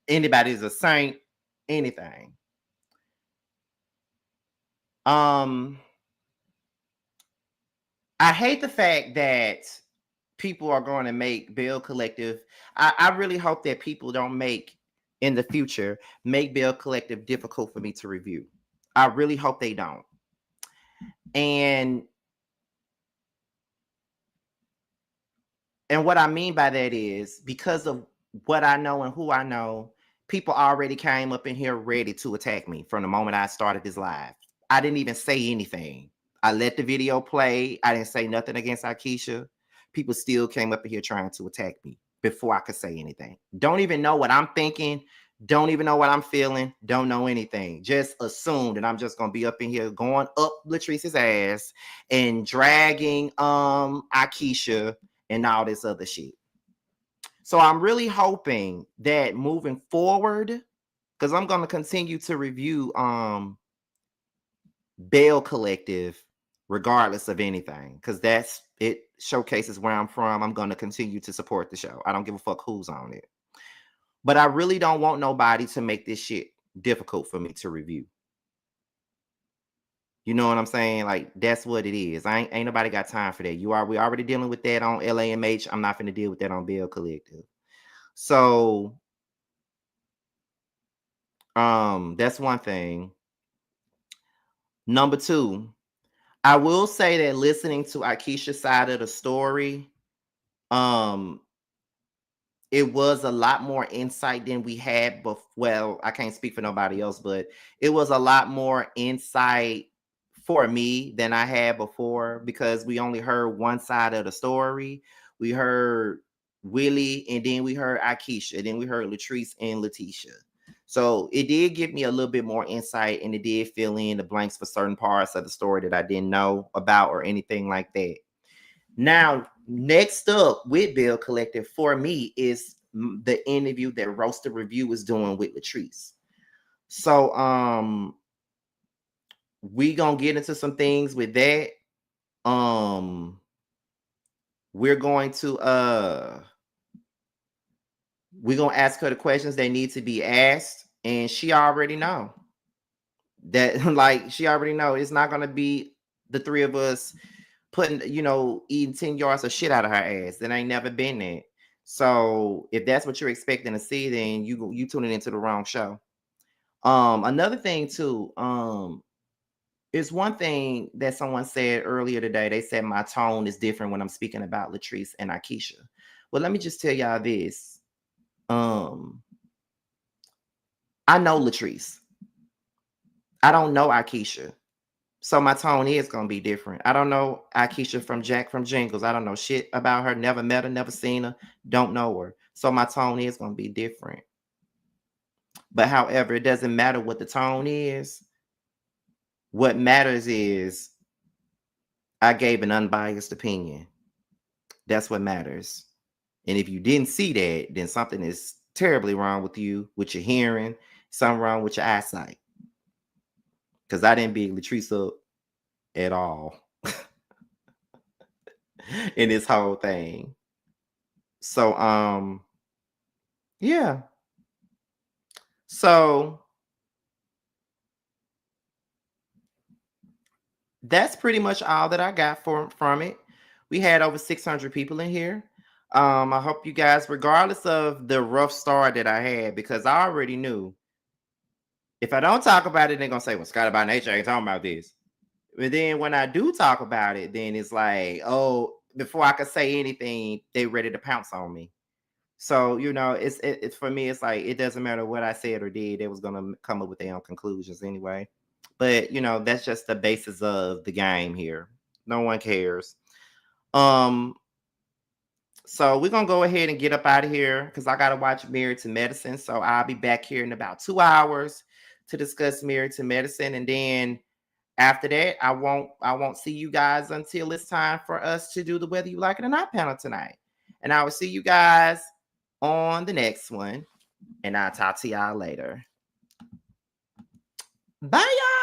S1: anybody is a saint, anything. I hate the fact that people are going to make Belle Collective. I really hope that people don't make in the future make Belle Collective difficult for me to review. I really hope they don't. And what I mean by that is because of what I know and who I know, people already came up in here ready to attack me from the moment I started this live. I didn't even say anything. I let the video play. I didn't say nothing against Aikisha. People still came up in here trying to attack me before I could say anything. Don't even know what I'm thinking. Don't even know what I'm feeling. Don't know anything. Just assume that I'm just gonna be up in here going up Latrice's ass and dragging Aikisha and all this other shit. So I'm really hoping that moving forward, because I'm gonna continue to review Belle Collective regardless of anything, because that's it showcases where I'm from. I'm gonna continue to support the show. I don't give a fuck who's on it. But I really don't want nobody to make this shit difficult for me to review. You know what I'm saying? Like, that's what it is. Ain't nobody got time for that. We already dealing with that on LAMH. I'm not finna deal with that on Belle Collective. So that's one thing. Number two, I will say that listening to Aikisha's side of the story, it was a lot more insight than we had before. Well, I can't speak for nobody else, but it was a lot more insight for me than I had before because we only heard one side of the story. We heard Willie, and then we heard Aikisha, and then we heard Latrice and Letitia. So it did give me a little bit more insight, and it did fill in the blanks for certain parts of the story that I didn't know about or anything like that. Now, next up with Belle Collective for me is the interview that Roasted Review is doing with Latrice. So we gonna get into some things with that. We're going to ask her the questions that need to be asked, and she already know that. Like, she already know it's not gonna be the three of us putting, eating 10 yards of shit out of her ass. That ain't never been that. So if that's what you're expecting to see, then you tuning into the wrong show. Another thing too, is one thing that someone said earlier today. They said my tone is different when I'm speaking about Latrice and Aikisha. Well, let me just tell y'all this. I know Latrice. I don't know Aikisha. So my tone is going to be different. I don't know Aikisha from Jack from Jingles. I don't know shit about her. Never met her, never seen her. Don't know her. So my tone is going to be different. But however, it doesn't matter what the tone is. What matters is I gave an unbiased opinion. That's what matters. And if you didn't see that, then something is terribly wrong with you, with your hearing, something wrong with your eyesight. Because I didn't big Latrice up at all in this whole thing. So yeah. So that's pretty much all that I got from it. We had over 600 people in here. I hope you guys, regardless of the rough start that I had, because I already knew if I don't talk about it, they're gonna say, well, Scott by nature ain't talking about this. But then when I do talk about it, then it's like, oh, before I could say anything, they ready to pounce on me. So, it's for me, it's like, it doesn't matter what I said or did, they was gonna come up with their own conclusions anyway. But that's just the basis of the game here. No one cares. So we're gonna go ahead and get up out of here because I gotta watch Married to Medicine. So I'll be back here in about 2 hours to discuss Married to Medicine, and then after that, I won't see you guys until it's time for us to do the Whether You Like It or Not panel tonight. And I will see you guys on the next one, and I'll talk to y'all later. Bye, y'all.